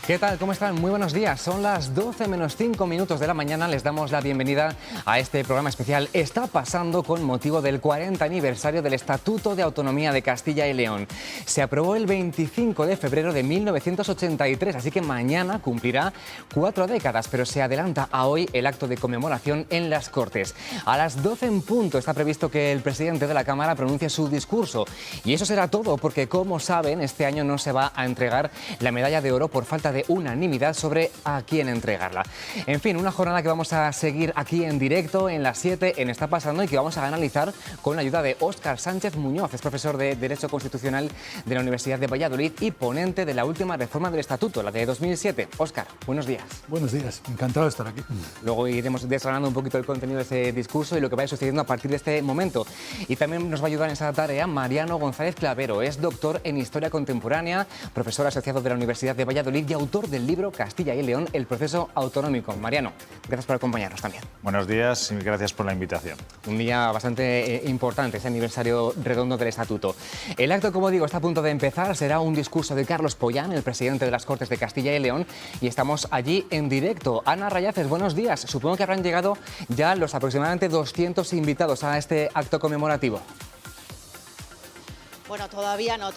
¿Qué tal? ¿Cómo están? Muy buenos días. Son las 12 menos 5 minutos de la mañana. Les damos la bienvenida a este programa especial. Está pasando con motivo del 40 aniversario del Estatuto de Autonomía de Castilla y León. Se aprobó el 25 de febrero de 1983, así que mañana cumplirá 4 décadas, pero se adelanta a hoy el acto de conmemoración en las Cortes. A las 12 en punto está previsto que el presidente de la Cámara pronuncie su discurso. Y eso será todo, porque como saben, este año no se va a entregar la medalla de oro por falta de unanimidad sobre a quién entregarla. En fin, una jornada que vamos a seguir aquí en directo en las 7 en Está Pasando y que vamos a analizar con la ayuda de Óscar Sánchez Muñoz. Es profesor de Derecho Constitucional de la Universidad de Valladolid y ponente de la última reforma del Estatuto, la de 2007. Óscar, buenos días. Buenos días, encantado de estar aquí. Luego iremos desgranando un poquito el contenido de ese discurso y lo que vaya sucediendo a partir de este momento. Y también nos va a ayudar en esa tarea Mariano González Clavero. Es doctor en Historia Contemporánea, profesor asociado de la Universidad de Valladolid y autor del libro Castilla y León, el proceso autonómico. Mariano, gracias por acompañarnos también. Buenos días y gracias por la invitación. Un día bastante importante, ese aniversario redondo del Estatuto. El acto, como digo, está a punto de empezar. Será un discurso de Carlos Pollán, el presidente de las Cortes de Castilla y León, y estamos allí en directo. Ana Rayaces, buenos días. Supongo que habrán llegado ya los aproximadamente 200 invitados a este acto conmemorativo. Bueno, todavía no,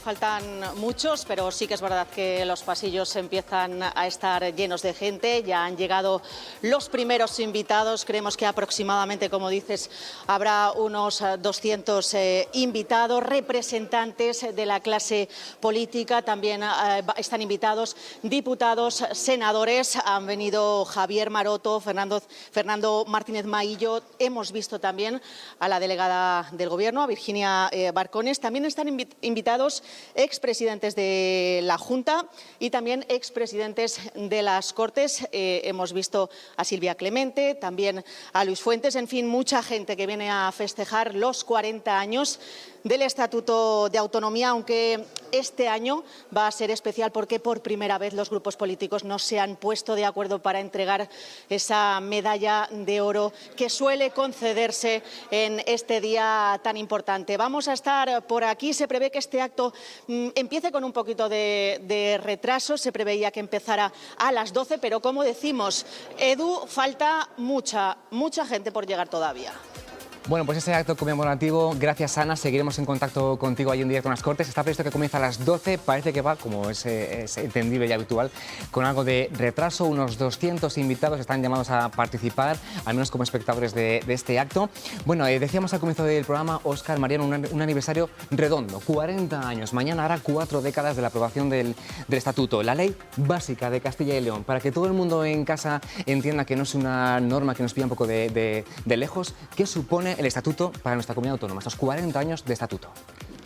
faltan muchos, pero sí que es verdad que los pasillos empiezan a estar llenos de gente. Ya han llegado los primeros invitados. Creemos que aproximadamente, como dices, habrá unos 200 invitados, representantes de la clase política. También están invitados diputados, senadores. Han venido Javier Maroto, Fernando Martínez Maillo. Hemos visto también a la delegada del Gobierno, a Virginia Barcones. También están invitados expresidentes de la Junta y también expresidentes de las Cortes. Hemos visto a Silvia Clemente, también a Luis Fuentes, en fin, mucha gente que viene a festejar los 40 años del Estatuto de Autonomía, aunque este año va a ser especial porque por primera vez los grupos políticos no se han puesto de acuerdo para entregar esa medalla de oro que suele concederse en este día tan importante. Vamos a estar por aquí. Se prevé que este acto empiece con un poquito de retraso. Se preveía que empezara a las 12, pero como decimos, Edu, falta mucha gente por llegar todavía. Bueno, pues ese acto conmemorativo, gracias Ana, seguiremos en contacto contigo ahí en directo en las Cortes. Está previsto que comienza a las 12, parece que va, como es entendible y habitual, con algo de retraso. Unos 200 invitados están llamados a participar, al menos como espectadores de este acto. Bueno, decíamos al comienzo del programa, Óscar, Mariano, un aniversario redondo, 40 años. Mañana hará 4 décadas de la aprobación del Estatuto, la ley básica de Castilla y León. Para que todo el mundo en casa entienda que no es una norma que nos pilla un poco de lejos, ¿qué supone el Estatuto para nuestra comunidad autónoma, estos 40 años de Estatuto?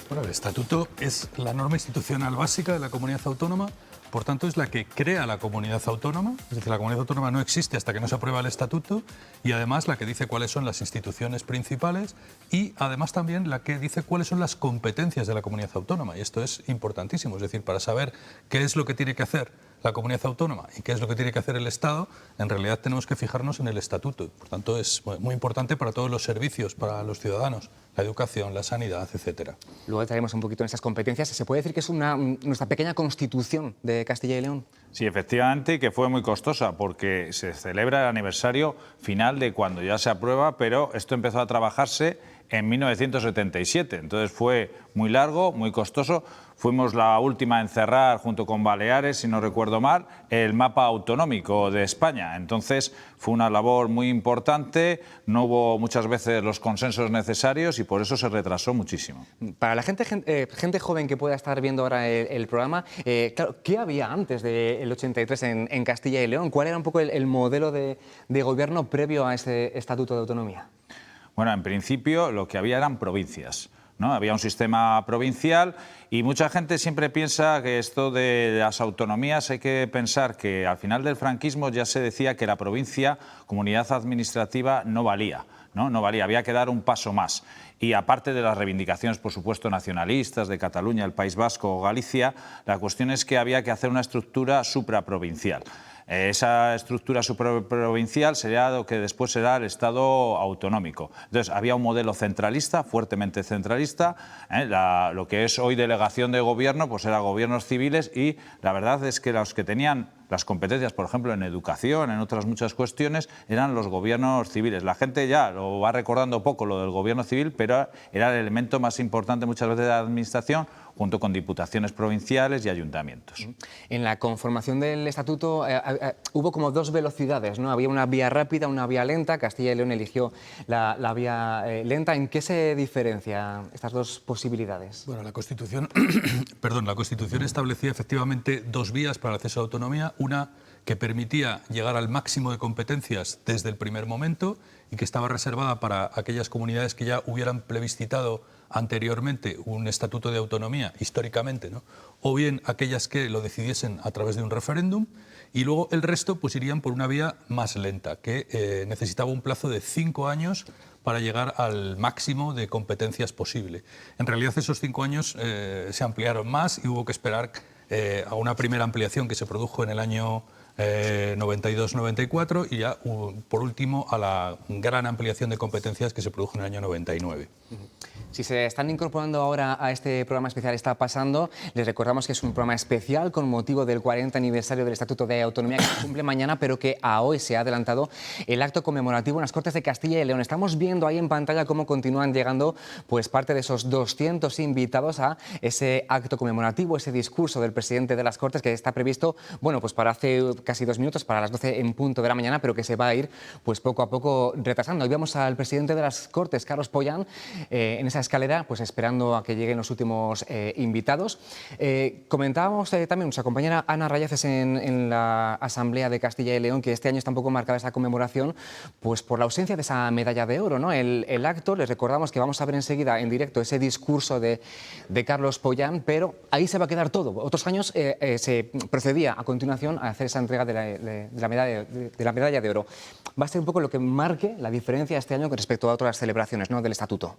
Bueno, el Estatuto es la norma institucional básica de la comunidad autónoma, por tanto es la que crea la comunidad autónoma, es decir, la comunidad autónoma no existe hasta que no se aprueba el Estatuto, y además la que dice cuáles son las instituciones principales y además también la que dice cuáles son las competencias de la comunidad autónoma, y esto es importantísimo, es decir, para saber qué es lo que tiene que hacer la comunidad autónoma y qué es lo que tiene que hacer el Estado, en realidad tenemos que fijarnos en el Estatuto. Por tanto, es muy importante para todos los servicios, para los ciudadanos, la educación, la sanidad, etcétera. Luego entraremos un poquito en esas competencias. ¿Se puede decir que es nuestra pequeña Constitución de Castilla y León? Sí, efectivamente, que fue muy costosa porque se celebra el aniversario final de cuando ya se aprueba, pero esto empezó a trabajarse en 1977, entonces fue muy largo, muy costoso. Fuimos la última en cerrar, junto con Baleares, si no recuerdo mal, el mapa autonómico de España. Entonces fue una labor muy importante, no hubo muchas veces los consensos necesarios y por eso se retrasó muchísimo. Para la gente joven que pueda estar viendo ahora el programa, claro, ¿qué había antes del 83 en Castilla y León? ¿Cuál era un poco el modelo de gobierno previo a ese Estatuto de Autonomía? Bueno, en principio lo que había eran provincias, ¿no? Había un sistema provincial y mucha gente siempre piensa que esto de las autonomías hay que pensar que al final del franquismo ya se decía que la provincia, comunidad administrativa, no valía. No valía, había que dar un paso más. Y aparte de las reivindicaciones, por supuesto, nacionalistas de Cataluña, el País Vasco o Galicia, la cuestión es que había que hacer una estructura supraprovincial. Esa estructura supraprovincial sería lo que después será el Estado autonómico. Entonces, había un modelo centralista, fuertemente centralista. Lo que es hoy delegación de gobierno, pues era gobiernos civiles, y la verdad es que los que tenían las competencias, por ejemplo, en educación, en otras muchas cuestiones, eran los gobiernos civiles. La gente ya lo va recordando poco, lo del gobierno civil, pero era el elemento más importante muchas veces de la administración, junto con diputaciones provinciales y ayuntamientos. En la conformación del estatuto hubo como dos velocidades, ¿no? Había una vía rápida, una vía lenta. Castilla y León eligió la vía lenta. ¿En qué se diferencian estas dos posibilidades? Bueno, la Constitución, la Constitución establecía efectivamente dos vías para el acceso a la autonomía. Una que permitía llegar al máximo de competencias desde el primer momento y que estaba reservada para aquellas comunidades que ya hubieran plebiscitado anteriormente un estatuto de autonomía, históricamente, ¿no? O bien aquellas que lo decidiesen a través de un referéndum, y luego el resto pues irían por una vía más lenta, que necesitaba un plazo de 5 años para llegar al máximo de competencias posible. En realidad esos 5 años se ampliaron más y hubo que esperar a una primera ampliación que se produjo en el año 92-94 y ya por último a la gran ampliación de competencias que se produjo en el año 99. Si se están incorporando ahora a este programa especial Está Pasando, les recordamos que es un programa especial con motivo del 40 aniversario del Estatuto de Autonomía que se cumple mañana, pero que a hoy se ha adelantado el acto conmemorativo en las Cortes de Castilla y León. Estamos viendo ahí en pantalla cómo continúan llegando pues parte de esos 200 invitados a ese acto conmemorativo, ese discurso del presidente de las Cortes que está previsto, bueno, pues para hace casi 2 minutos, para las 12 en punto de la mañana, pero que se va a ir pues poco a poco retrasando. Hoy vemos al presidente de las Cortes, Carlos Pollán, en esa escalera, pues esperando a que lleguen los últimos invitados. Comentábamos también nuestra compañera Ana Rayaces en la Asamblea de Castilla y León que este año está un poco marcada esa conmemoración pues por la ausencia de esa medalla de oro, ¿no? El acto, les recordamos que vamos a ver enseguida en directo ese discurso de Carlos Pollán, pero ahí se va a quedar todo. Otros años se procedía a continuación a hacer esa entrega de la medalla de oro. Va a ser un poco lo que marque la diferencia este año con respecto a otras celebraciones, ¿no?, del Estatuto.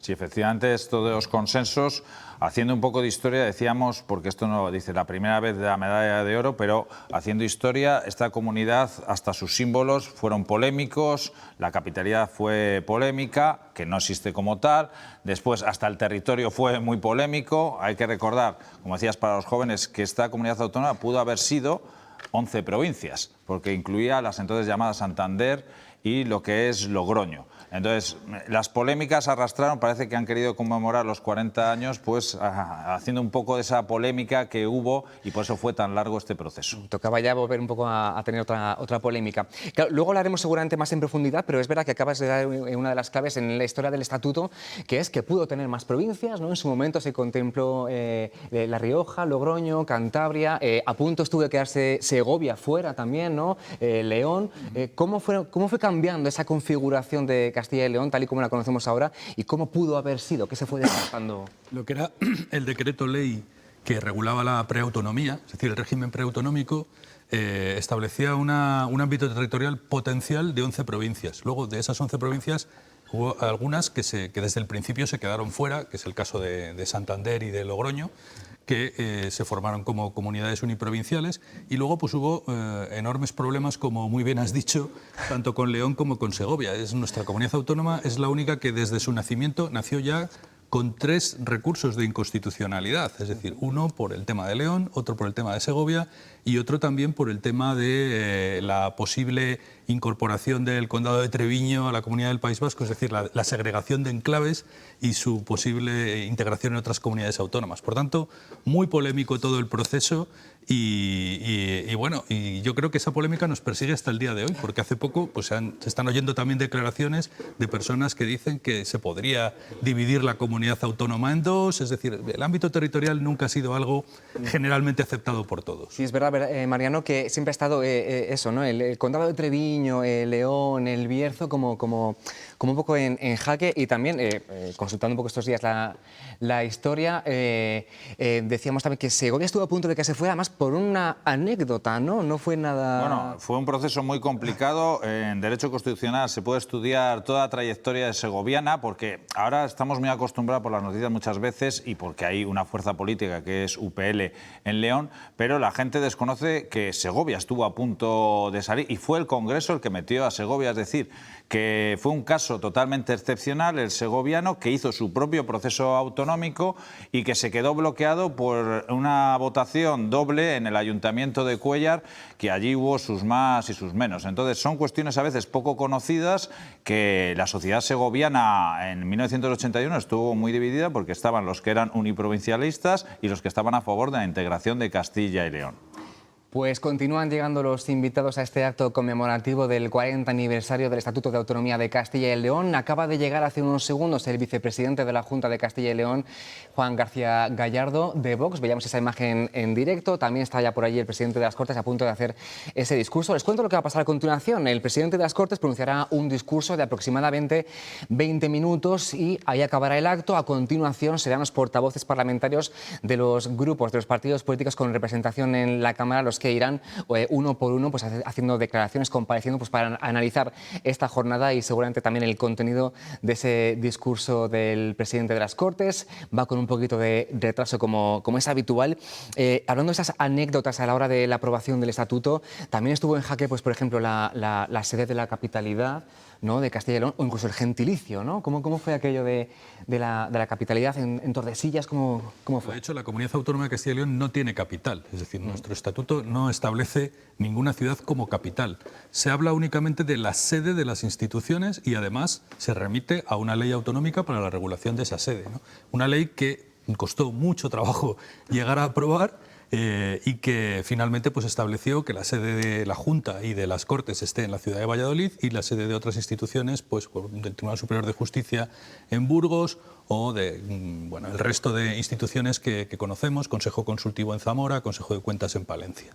Sí, efectivamente, esto de los consensos, haciendo un poco de historia, decíamos, porque esto no dice la primera vez de la medalla de oro, pero haciendo historia, esta comunidad, hasta sus símbolos fueron polémicos, la capitalidad fue polémica, que no existe como tal, después hasta el territorio fue muy polémico. Hay que recordar, como decías para los jóvenes, que esta comunidad autónoma pudo haber sido 11 provincias, porque incluía las entonces llamadas Santander y lo que es Logroño. Entonces, las polémicas arrastraron, parece que han querido conmemorar los 40 años, pues haciendo un poco de esa polémica que hubo y por eso fue tan largo este proceso. Tocaba ya volver un poco a tener otra polémica. Claro, luego hablaremos seguramente más en profundidad, pero es verdad que acabas de dar una de las claves en la historia del Estatuto, que es que pudo tener más provincias, ¿no? En su momento se contempló La Rioja, Logroño, Cantabria, a punto estuvo de quedarse Segovia fuera también, ¿no? León. ¿Cómo fue cambiando esa configuración de Castilla y León, tal y como la conocemos ahora, y cómo pudo haber sido? ¿Qué se fue desgastando? Lo que era el decreto ley que regulaba la preautonomía, es decir, el régimen preautonómico, establecía un ámbito territorial potencial de 11 provincias. Luego, de esas 11 provincias, hubo algunas que desde el principio se quedaron fuera, que es el caso de Santander y de Logroño, que se formaron como comunidades uniprovinciales, y luego pues hubo enormes problemas, como muy bien has dicho, tanto con León como con Segovia. Nuestra comunidad autónoma es la única que desde su nacimiento nació ya con 3 recursos de inconstitucionalidad, es decir, uno por el tema de León, otro por el tema de Segovia y otro también por el tema de la posible incorporación del Condado de Treviño a la Comunidad del País Vasco, es decir, la segregación de enclaves y su posible integración en otras comunidades autónomas. Por tanto, muy polémico todo el proceso y bueno, y yo creo que esa polémica nos persigue hasta el día de hoy, porque hace poco pues, se están oyendo también declaraciones de personas que dicen que se podría dividir la comunidad autónoma en dos, es decir, el ámbito territorial nunca ha sido algo generalmente aceptado por todos. Sí, es verdad, Mariano, que siempre ha estado eso, ¿no? El Condado de Treviño, León, el Bierzo como como un poco en jaque y también consultando un poco estos días la historia, decíamos también que Segovia estuvo a punto de que se fuera, además por una anécdota, ¿no? No fue nada... Bueno, fue un proceso muy complicado. En Derecho Constitucional se puede estudiar toda la trayectoria de segoviana, porque ahora estamos muy acostumbrados por las noticias muchas veces y porque hay una fuerza política que es UPL en León, pero la gente desconoce que Segovia estuvo a punto de salir y fue el Congreso el que metió a Segovia, es decir, que fue un caso totalmente excepcional, el segoviano, que hizo su propio proceso autonómico y que se quedó bloqueado por una votación doble en el Ayuntamiento de Cuéllar, que allí hubo sus más y sus menos. Entonces son cuestiones a veces poco conocidas, que la sociedad segoviana en 1981 estuvo muy dividida porque estaban los que eran uniprovincialistas y los que estaban a favor de la integración de Castilla y León. Pues continúan llegando los invitados a este acto conmemorativo del 40 aniversario del Estatuto de Autonomía de Castilla y León. Acaba de llegar hace unos segundos el vicepresidente de la Junta de Castilla y León, Juan García Gallardo, de Vox. Veíamos esa imagen en directo. También está ya por allí el presidente de las Cortes a punto de hacer ese discurso. Les cuento lo que va a pasar a continuación. El presidente de las Cortes pronunciará un discurso de aproximadamente 20 minutos y ahí acabará el acto. A continuación serán los portavoces parlamentarios de los grupos, de los partidos políticos con representación en la Cámara, los que irán uno por uno pues, haciendo declaraciones, compareciendo pues, para analizar esta jornada y seguramente también el contenido de ese discurso del presidente de las Cortes. Va con un poquito de retraso como es habitual. Hablando de esas anécdotas a la hora de la aprobación del estatuto, también estuvo en jaque, pues, por ejemplo, la sede de la capitalidad, ¿no?, de Castilla y León, o incluso el gentilicio, ¿no? ¿Cómo fue aquello de la capitalidad en Tordesillas? ¿Cómo fue? De hecho, la Comunidad Autónoma de Castilla y León no tiene capital, es decir, nuestro estatuto no establece ninguna ciudad como capital. Se habla únicamente de la sede de las instituciones y además se remite a una ley autonómica para la regulación de esa sede, ¿no? Una ley que costó mucho trabajo llegar a aprobar, y que finalmente pues, estableció que la sede de la Junta y de las Cortes esté en la ciudad de Valladolid y la sede de otras instituciones, pues del Tribunal Superior de Justicia en Burgos o el resto de instituciones que conocemos, Consejo Consultivo en Zamora, Consejo de Cuentas en Palencia.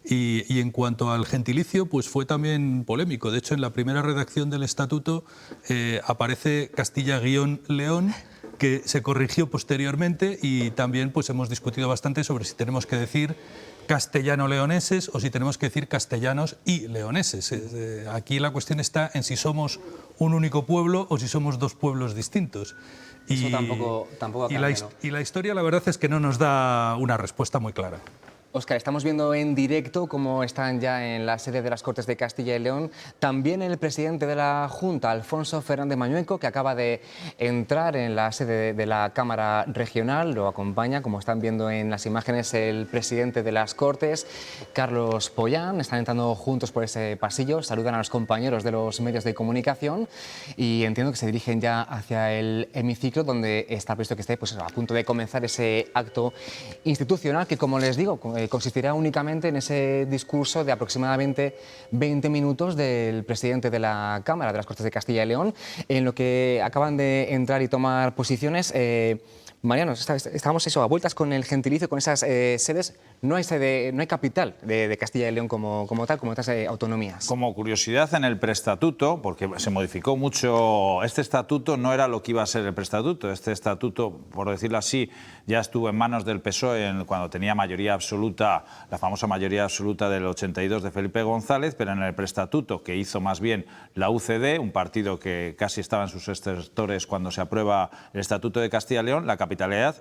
Y en cuanto al gentilicio, pues fue también polémico. De hecho, en la primera redacción del estatuto aparece Castilla-León, que se corrigió posteriormente y también pues, hemos discutido bastante sobre si tenemos que decir castellano-leoneses o si tenemos que decir castellanos y leoneses. Aquí la cuestión está en si somos un único pueblo o si somos dos pueblos distintos. Eso tampoco cambia, ¿no? Y la historia, la verdad, es que no nos da una respuesta muy clara. Óscar, estamos viendo en directo cómo están ya en la sede de las Cortes de Castilla y León también el presidente de la Junta, Alfonso Fernández Mañueco, que acaba de entrar en la sede de la Cámara Regional. Lo acompaña, como están viendo en las imágenes, el presidente de las Cortes, Carlos Pollán. Están entrando juntos por ese pasillo, saludan a los compañeros de los medios de comunicación y entiendo que se dirigen ya hacia el hemiciclo, donde está previsto que esté pues, a punto de comenzar ese acto institucional que, como les digo, consistirá únicamente en ese discurso de aproximadamente 20 minutos del presidente de la Cámara de las Cortes de Castilla y León, en lo que acaban de entrar y tomar posiciones. Mariano, estábamos a vueltas con el gentilicio, con esas sedes. No hay capital de Castilla y León como tal, como otras autonomías. Como curiosidad, en el preestatuto, porque se modificó mucho, este estatuto no era lo que iba a ser el preestatuto. Este estatuto, por decirlo así, ya estuvo en manos del PSOE cuando tenía mayoría absoluta, la famosa mayoría absoluta del 82 de Felipe González, pero en el preestatuto, que hizo más bien la UCD, un partido que casi estaba en sus estertores cuando se aprueba el Estatuto de Castilla y León, la capitalidad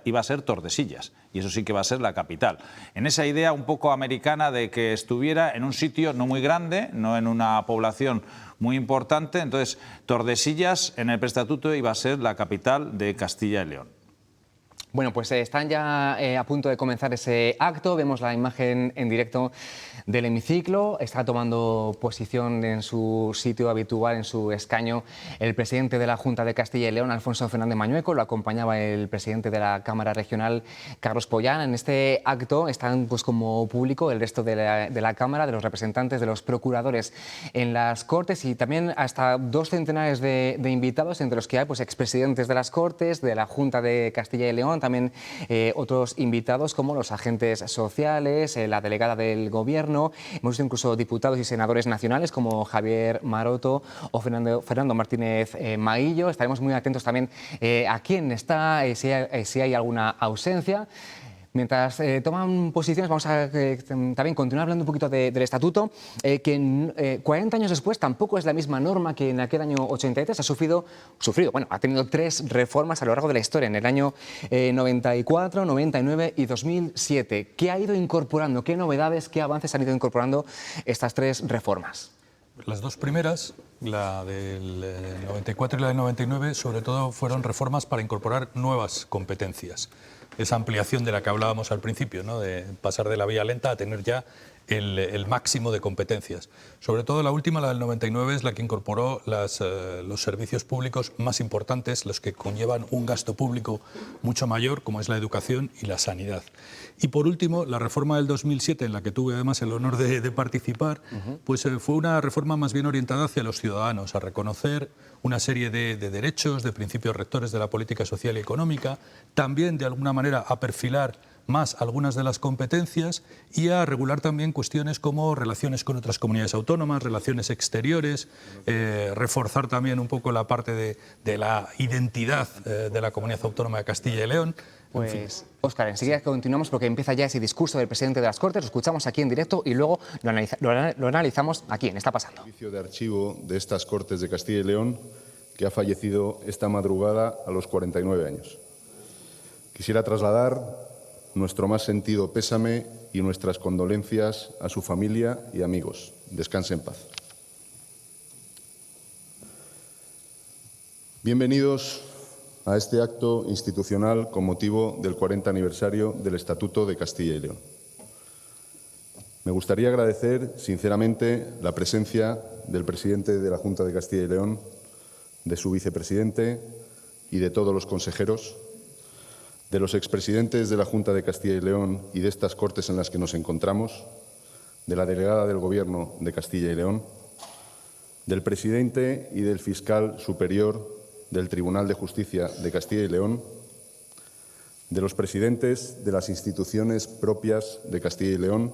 iba a ser Tordesillas, y eso sí que va a ser la capital. En esa idea un poco americana de que estuviera en un sitio no muy grande, no en una población muy importante, entonces Tordesillas en el preestatuto iba a ser la capital de Castilla y León. Bueno, pues están ya a punto de comenzar ese acto. Vemos la imagen en directo del hemiciclo. Está tomando posición en su sitio habitual, en su escaño, el presidente de la Junta de Castilla y León, Alfonso Fernández Mañueco. Lo acompañaba el presidente de la Cámara Regional, Carlos Pollán. En este acto están pues, como público el resto de la Cámara, de los representantes, de los procuradores en las Cortes y también hasta 2 centenares de invitados, entre los que hay pues, expresidentes de las Cortes, de la Junta de Castilla y León, también otros invitados como los agentes sociales, la delegada del Gobierno. Hemos visto incluso diputados y senadores nacionales como Javier Maroto o Fernando Martínez Maillo. Estaremos muy atentos también a quién está, si hay alguna ausencia. Mientras toman posiciones, vamos a también continuar hablando un poquito del Estatuto, que 40 años después tampoco es la misma norma que en aquel año 83. Ha tenido 3 reformas a lo largo de la historia, en el año 94, 99 y 2007. ¿Qué ha ido incorporando? ¿Qué novedades, qué avances han ido incorporando estas 3 reformas? Las 2 primeras, la del 94 y la del 99, sobre todo fueron reformas para incorporar nuevas competencias. Esa ampliación de la que hablábamos al principio, ¿no? De pasar de la vía lenta a tener ya el máximo de competencias. Sobre todo la última, la del 99, es la que incorporó los servicios públicos más importantes, los que conllevan un gasto público mucho mayor, como es la educación y la sanidad. Y por último, la reforma del 2007, en la que tuve además el honor de participar, pues fue una reforma más bien orientada hacia los ciudadanos, a reconocer una serie de derechos, de principios rectores de la política social y económica, también de alguna manera a perfilar más algunas de las competencias y a regular también cuestiones como relaciones con otras comunidades autónomas, relaciones exteriores, reforzar también un poco la parte de la identidad de la comunidad autónoma de Castilla y León. Pues, Óscar, enseguida continuamos porque empieza ya ese discurso del presidente de las Cortes, lo escuchamos aquí en directo y luego lo analizamos aquí en Está Pasando. El servicio de archivo de estas Cortes de Castilla y León, que ha fallecido esta madrugada a los 49 años. Quisiera trasladar nuestro más sentido pésame y nuestras condolencias a su familia y amigos. Descanse en paz. Bienvenidos a este acto institucional con motivo del 40 aniversario del Estatuto de Castilla y León. Me gustaría agradecer sinceramente la presencia del presidente de la Junta de Castilla y León, de su vicepresidente y de todos los consejeros, de los expresidentes de la Junta de Castilla y León y de estas Cortes en las que nos encontramos, de la delegada del Gobierno de Castilla y León, del presidente y del fiscal superior del Tribunal de Justicia de Castilla y León, de los presidentes de las instituciones propias de Castilla y León,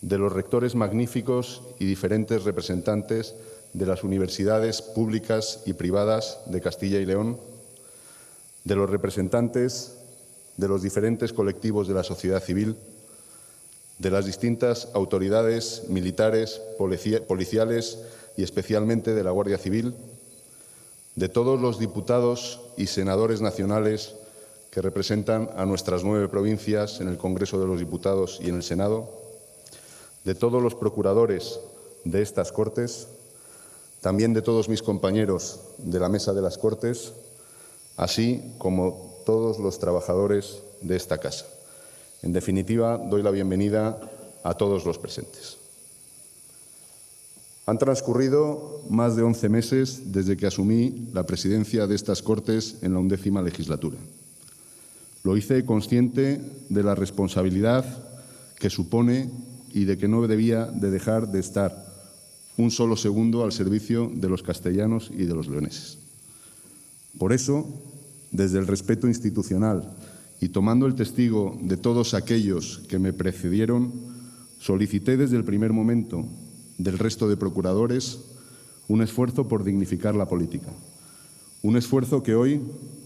de los rectores magníficos y diferentes representantes de las universidades públicas y privadas de Castilla y León, de los representantes de los diferentes colectivos de la sociedad civil, de las distintas autoridades militares, policiales y especialmente de la Guardia Civil, de todos los diputados y senadores nacionales que representan a nuestras 9 provincias en el Congreso de los Diputados y en el Senado, de todos los procuradores de estas Cortes, también de todos mis compañeros de la Mesa de las Cortes, así como todos los trabajadores de esta casa. En definitiva, doy la bienvenida a todos los presentes. Han transcurrido más de 11 meses desde que asumí la presidencia de estas Cortes en la 11ª legislatura. Lo hice consciente de la responsabilidad que supone y de que no debía de dejar de estar un solo segundo al servicio de los castellanos y de los leoneses. Por eso, desde el respeto institucional y tomando el testigo de todos aquellos que me precedieron, solicité desde el primer momento del resto de procuradores un esfuerzo por dignificar la política. Un esfuerzo que hoy,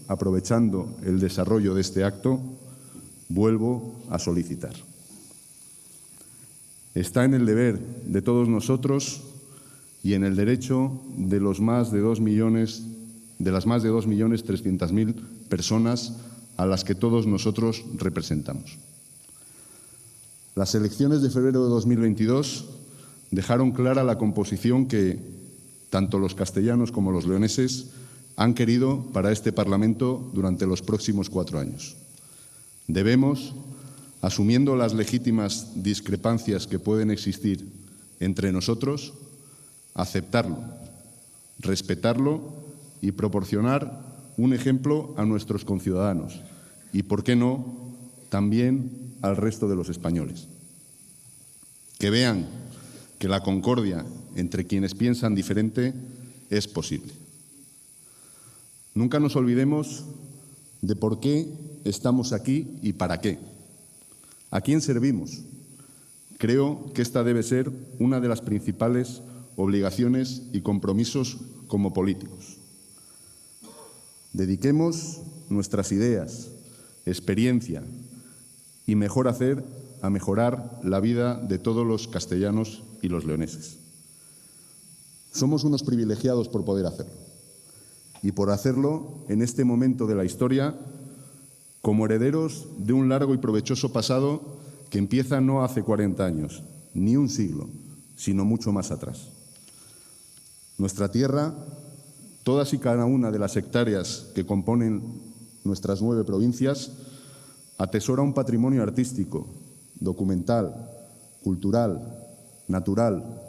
aprovechando el desarrollo de este acto, vuelvo a solicitar. Está en el deber de todos nosotros y en el derecho de las más de 2.300.000 personas a las que todos nosotros representamos. Las elecciones de febrero de 2022 dejaron clara la composición que tanto los castellanos como los leoneses han querido para este Parlamento durante los próximos 4 años. Debemos, asumiendo las legítimas discrepancias que pueden existir entre nosotros, aceptarlo, respetarlo y proporcionar un ejemplo a nuestros conciudadanos y, por qué no, también al resto de los españoles. Que vean que la concordia entre quienes piensan diferente es posible. Nunca nos olvidemos de por qué estamos aquí y para qué. ¿A quién servimos? Creo que esta debe ser una de las principales obligaciones y compromisos como políticos. Dediquemos nuestras ideas, experiencia y mejor hacer a mejorar la vida de todos los castellanos y los leoneses. Somos unos privilegiados por poder hacerlo y por hacerlo en este momento de la historia como herederos de un largo y provechoso pasado que empieza no hace 40 años, ni un siglo, sino mucho más atrás. Nuestra tierra, todas y cada una de las hectáreas que componen nuestras 9 provincias, atesora un patrimonio artístico, documental, cultural, natural,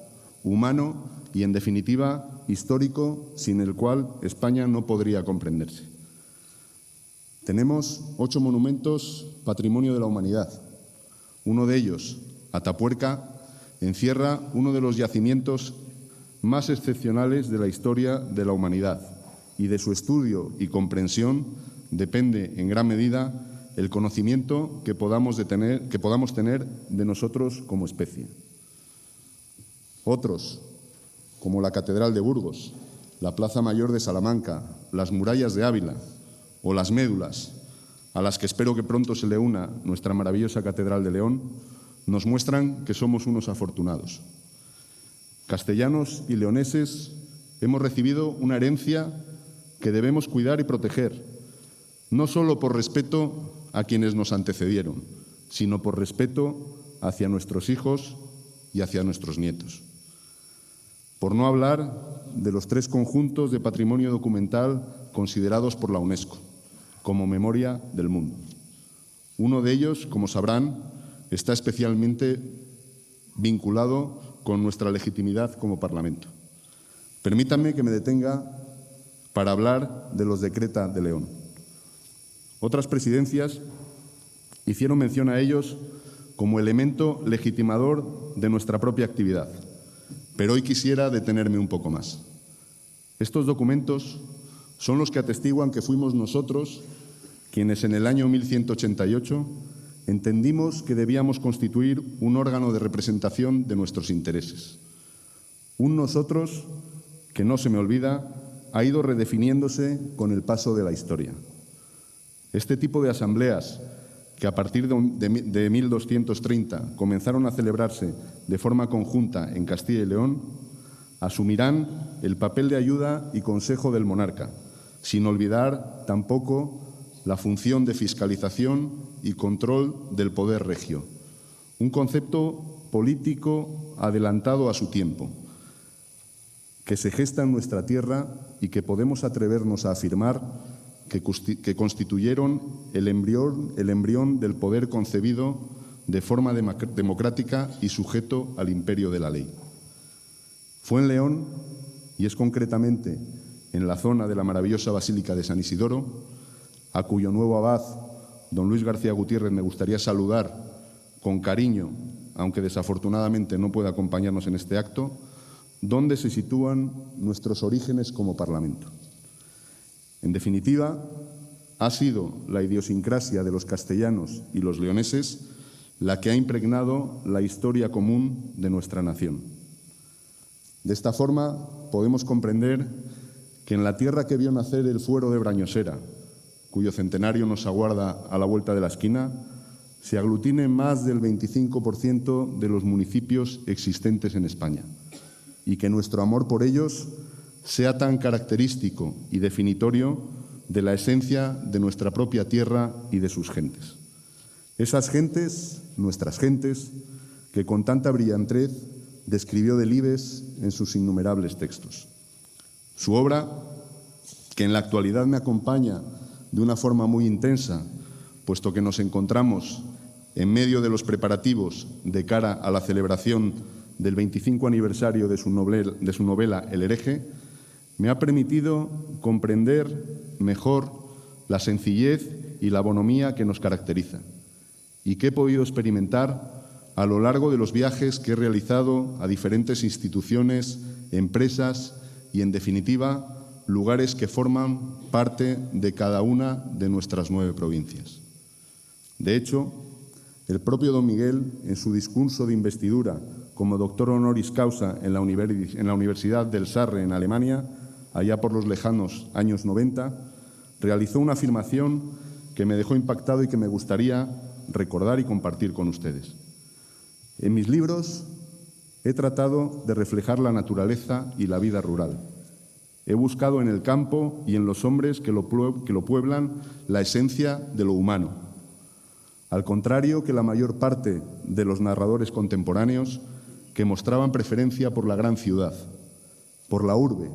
humano y, en definitiva, histórico, sin el cual España no podría comprenderse. Tenemos 8 monumentos patrimonio de la humanidad. Uno de ellos, Atapuerca, encierra uno de los yacimientos más excepcionales de la historia de la humanidad, y de su estudio y comprensión depende en gran medida el conocimiento que podamos tener de nosotros como especie. Otros, como la Catedral de Burgos, la Plaza Mayor de Salamanca, las murallas de Ávila o las Médulas, a las que espero que pronto se le una nuestra maravillosa Catedral de León, nos muestran que somos unos afortunados. Castellanos y leoneses hemos recibido una herencia que debemos cuidar y proteger, no solo por respeto a quienes nos antecedieron, sino por respeto hacia nuestros hijos y hacia nuestros nietos. Por no hablar de los 3 conjuntos de patrimonio documental considerados por la UNESCO como memoria del mundo. Uno de ellos, como sabrán, está especialmente vinculado con nuestra legitimidad como Parlamento. Permítanme que me detenga para hablar de los Decreta de León. Otras presidencias hicieron mención a ellos como elemento legitimador de nuestra propia actividad, pero hoy quisiera detenerme un poco más. Estos documentos son los que atestiguan que fuimos nosotros quienes en el año 1188 entendimos que debíamos constituir un órgano de representación de nuestros intereses. Un nosotros que, no se me olvida, ha ido redefiniéndose con el paso de la historia. Este tipo de asambleas, que a partir de 1230 comenzaron a celebrarse de forma conjunta en Castilla y León, asumirán el papel de ayuda y consejo del monarca, sin olvidar tampoco la función de fiscalización y control del poder regio. Un concepto político adelantado a su tiempo, que se gesta en nuestra tierra y que podemos atrevernos a afirmar que constituyeron el embrión del poder concebido de forma democrática y sujeto al imperio de la ley. Fue en León, y es concretamente en la zona de la maravillosa Basílica de San Isidoro, a cuyo nuevo abad, don Luis García Gutiérrez, me gustaría saludar con cariño, aunque desafortunadamente no pueda acompañarnos en este acto, donde se sitúan nuestros orígenes como Parlamento. En definitiva, ha sido la idiosincrasia de los castellanos y los leoneses la que ha impregnado la historia común de nuestra nación. De esta forma, podemos comprender que en la tierra que vio nacer el fuero de Brañosera, cuyo centenario nos aguarda a la vuelta de la esquina, se aglutine más del 25% de los municipios existentes en España, y que nuestro amor por ellos sea tan característico y definitorio de la esencia de nuestra propia tierra y de sus gentes. Esas gentes, nuestras gentes, que con tanta brillantez describió Delibes en sus innumerables textos. Su obra, que en la actualidad me acompaña de una forma muy intensa, puesto que nos encontramos en medio de los preparativos de cara a la celebración del 25 aniversario de su novela El hereje, me ha permitido comprender mejor la sencillez y la bonomía que nos caracteriza y que he podido experimentar a lo largo de los viajes que he realizado a diferentes instituciones, empresas y, en definitiva, lugares que forman parte de cada una de nuestras 9 provincias. De hecho, el propio don Miguel, en su discurso de investidura como doctor honoris causa en la Universidad del Sarre, en Alemania, allá por los lejanos años 90, realizó una afirmación que me dejó impactado y que me gustaría recordar y compartir con ustedes. En mis libros he tratado de reflejar la naturaleza y la vida rural. He buscado en el campo y en los hombres que lo pueblan la esencia de lo humano. Al contrario que la mayor parte de los narradores contemporáneos que mostraban preferencia por la gran ciudad, por la urbe,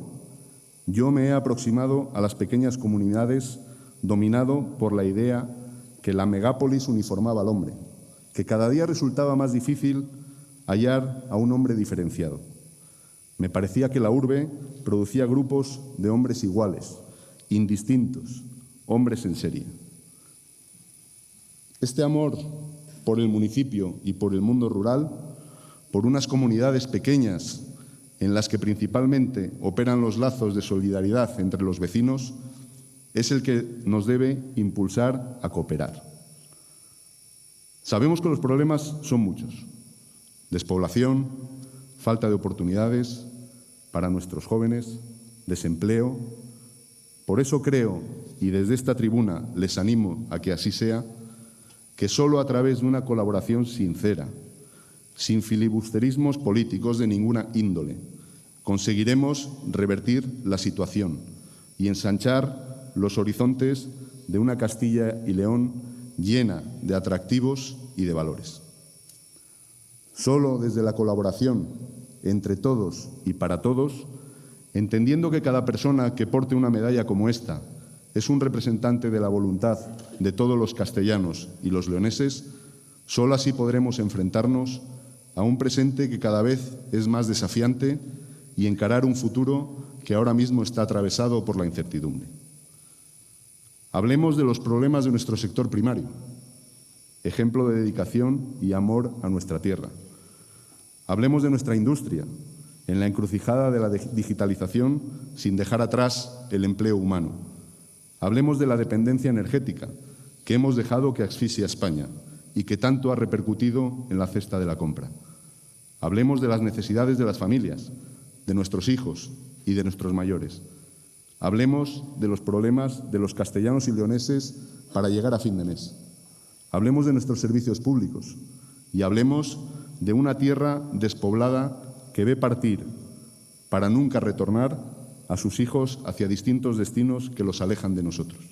yo me he aproximado a las pequeñas comunidades dominado por la idea que la megápolis uniformaba al hombre, que cada día resultaba más difícil hallar a un hombre diferenciado. Me parecía que la urbe producía grupos de hombres iguales, indistintos, hombres en serie. Este amor por el municipio y por el mundo rural, por unas comunidades pequeñas en las que principalmente operan los lazos de solidaridad entre los vecinos, es el que nos debe impulsar a cooperar. Sabemos que los problemas son muchos: despoblación, falta de oportunidades para nuestros jóvenes, desempleo. Por eso creo, y desde esta tribuna les animo a que así sea, que solo a través de una colaboración sincera, sin filibusterismos políticos de ninguna índole, conseguiremos revertir la situación y ensanchar los horizontes de una Castilla y León llena de atractivos y de valores. Solo desde la colaboración entre todos y para todos, entendiendo que cada persona que porte una medalla como esta es un representante de la voluntad de todos los castellanos y los leoneses, solo así podremos enfrentarnos a un presente que cada vez es más desafiante y encarar un futuro que ahora mismo está atravesado por la incertidumbre. Hablemos de los problemas de nuestro sector primario, ejemplo de dedicación y amor a nuestra tierra. Hablemos de nuestra industria, en la encrucijada de la digitalización sin dejar atrás el empleo humano. Hablemos de la dependencia energética que hemos dejado que asfixia a España y que tanto ha repercutido en la cesta de la compra. Hablemos de las necesidades de las familias, de nuestros hijos y de nuestros mayores. Hablemos de los problemas de los castellanos y leoneses para llegar a fin de mes. Hablemos de nuestros servicios públicos y hablemos de una tierra despoblada que ve partir para nunca retornar a sus hijos hacia distintos destinos que los alejan de nosotros.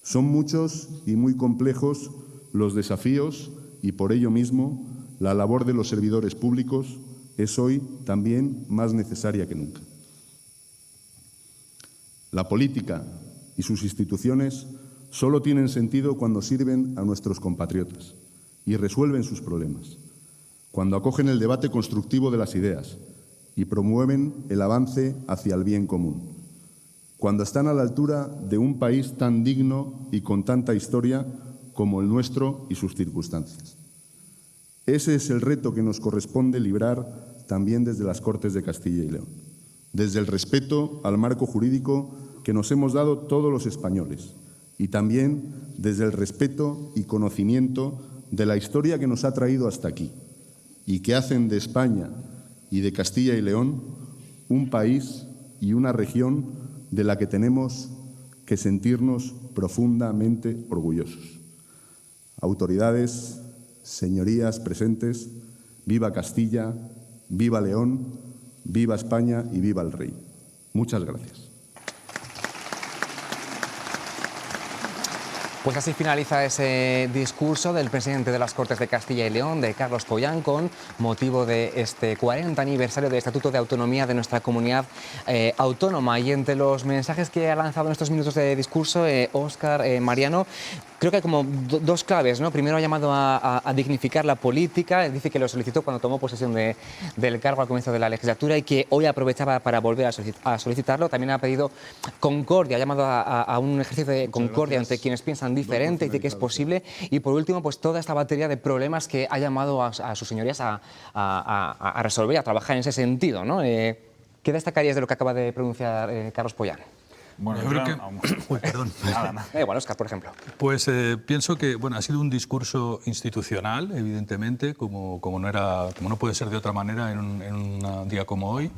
Son muchos y muy complejos los desafíos y por ello mismo la labor de los servidores públicos es hoy también más necesaria que nunca. La política y sus instituciones solo tienen sentido cuando sirven a nuestros compatriotas y resuelven sus problemas, cuando acogen el debate constructivo de las ideas y promueven el avance hacia el bien común, cuando están a la altura de un país tan digno y con tanta historia como el nuestro y sus circunstancias. Ese es el reto que nos corresponde librar también desde las Cortes de Castilla y León, desde el respeto al marco jurídico que nos hemos dado todos los españoles y también desde el respeto y conocimiento de la historia que nos ha traído hasta aquí y que hacen de España y de Castilla y León un país y una región de la que tenemos que sentirnos profundamente orgullosos. Autoridades, señorías presentes, viva Castilla, viva León, viva España y viva el Rey. Muchas gracias. Pues así finaliza ese discurso del presidente de las Cortes de Castilla y León, de Carlos Pollán, con motivo de este 40 aniversario del Estatuto de Autonomía de nuestra comunidad autónoma. Y entre los mensajes que ha lanzado en estos minutos de discurso, Óscar, Mariano, creo que hay como dos claves, ¿no? Primero ha llamado a dignificar la política, dice que lo solicitó cuando tomó posesión del cargo al comienzo de la legislatura y que hoy aprovechaba para volver a solicitarlo. También ha pedido concordia, ha llamado a un ejercicio de concordia entre quienes piensan diferente y dice que es posible. Y por último, pues toda esta batería de problemas que ha llamado a sus señorías a resolver, a trabajar en ese sentido, ¿no? ¿Qué destacarías de lo que acaba de pronunciar Carlos Pollán? Bueno, yo creo que... Uy, perdón. Nada. Igual, Óscar, por ejemplo. Pues pienso que bueno, ha sido un discurso institucional, evidentemente, como no puede ser de otra manera en un día como hoy,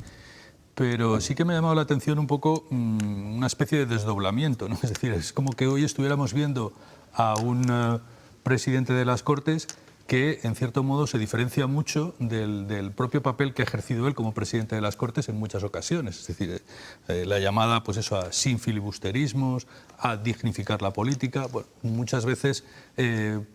pero sí que me ha llamado la atención un poco una especie de desdoblamiento, ¿no? Es decir, es como que hoy estuviéramos viendo a un presidente de las Cortes que, en cierto modo, se diferencia mucho del propio papel que ha ejercido él como presidente de las Cortes en muchas ocasiones. Es decir, la llamada pues eso, a sin filibusterismos, a dignificar la política. Bueno, muchas veces,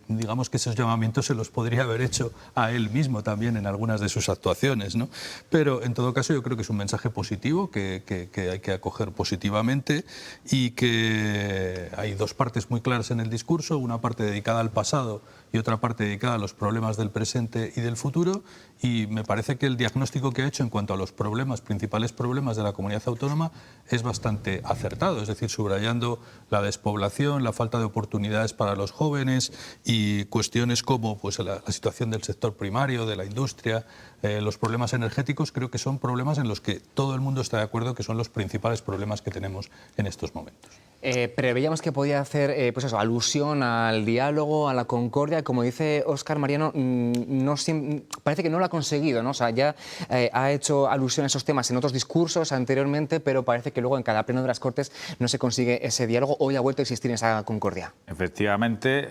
digamos que esos llamamientos se los podría haber hecho a él mismo también en algunas de sus actuaciones, ¿no? Pero, en todo caso, yo creo que es un mensaje positivo que hay que acoger positivamente y que hay dos partes muy claras en el discurso, una parte dedicada al pasado y otra parte dedicada a los problemas del presente y del futuro, y me parece que el diagnóstico que ha hecho en cuanto a los principales problemas de la comunidad autónoma es bastante acertado, es decir, subrayando la despoblación, la falta de oportunidades para los jóvenes y cuestiones como pues, la situación del sector primario, de la industria, los problemas energéticos. Creo que son problemas en los que todo el mundo está de acuerdo que son los principales problemas que tenemos en estos momentos. Preveíamos que podía hacer pues eso, alusión al diálogo, a la concordia. Como dice Óscar, Mariano, parece que no lo ha conseguido, ¿no? O sea, ya ha hecho alusión a esos temas en otros discursos anteriormente, pero parece que luego en cada pleno de las Cortes no se consigue ese diálogo. Hoy ha vuelto a existir esa concordia. Efectivamente,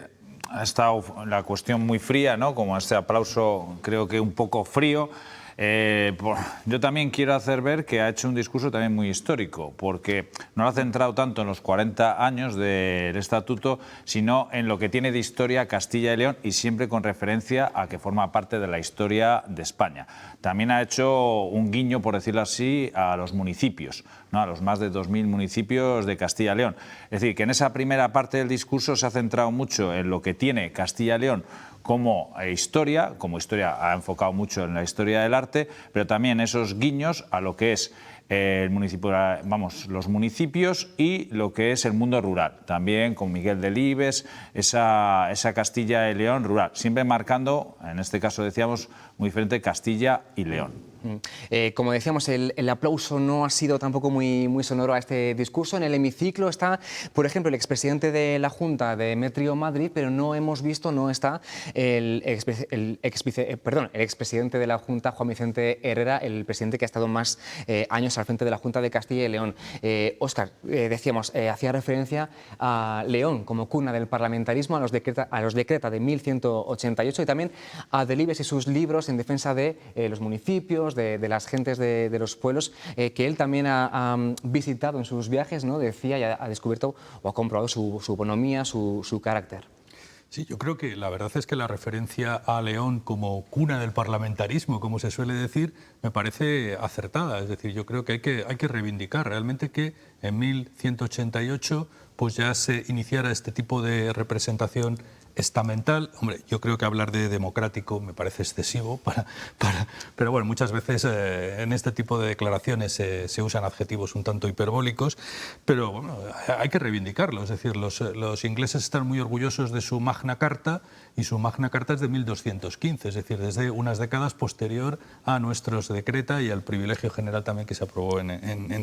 ha estado la cuestión muy fría, ¿no? Como este aplauso creo que un poco frío. Yo también quiero hacer ver que ha hecho un discurso también muy histórico, porque no lo ha centrado tanto en los 40 años del Estatuto, sino en lo que tiene de historia Castilla y León, y siempre con referencia a que forma parte de la historia de España. También ha hecho un guiño, por decirlo así, a los municipios, ¿no? A los más de 2.000 municipios de Castilla y León. Es decir, que en esa primera parte del discurso se ha centrado mucho en lo que tiene Castilla y León como historia ha enfocado mucho en la historia del arte, pero también esos guiños a lo que es el municipio, los municipios y lo que es el mundo rural, también con Miguel Delibes, esa Castilla y León rural, siempre marcando, en este caso decíamos, muy diferente Castilla y León. Como decíamos, el aplauso no ha sido tampoco muy sonoro a este discurso. En el hemiciclo está, por ejemplo, el expresidente de la Junta, Demetrio Madrid, pero no está el expresidente de la Junta, Juan Vicente Herrera, el presidente que ha estado más años al frente de la Junta de Castilla y León. Óscar, decíamos, hacía referencia a León como cuna del parlamentarismo, a los decreta de 1188 y también a Delibes y sus libros en defensa de los municipios, de las gentes de los pueblos, que él también ha visitado en sus viajes, ¿no? Decía, y ha descubierto o ha comprobado su bonomía, su carácter. Sí, yo creo que la verdad es que la referencia a León como cuna del parlamentarismo, como se suele decir, me parece acertada. Es decir, yo creo que hay que reivindicar realmente que en 1188 pues ya se iniciara este tipo de representación estamental. Hombre, yo creo que hablar de democrático me parece excesivo, pero bueno, muchas veces en este tipo de declaraciones se usan adjetivos un tanto hiperbólicos, pero bueno, hay que reivindicarlo. Es decir, los ingleses están muy orgullosos de su Magna Carta, y su Magna Carta es de 1215, es decir, desde unas décadas posterior a nuestros decreta y al privilegio general también que se aprobó en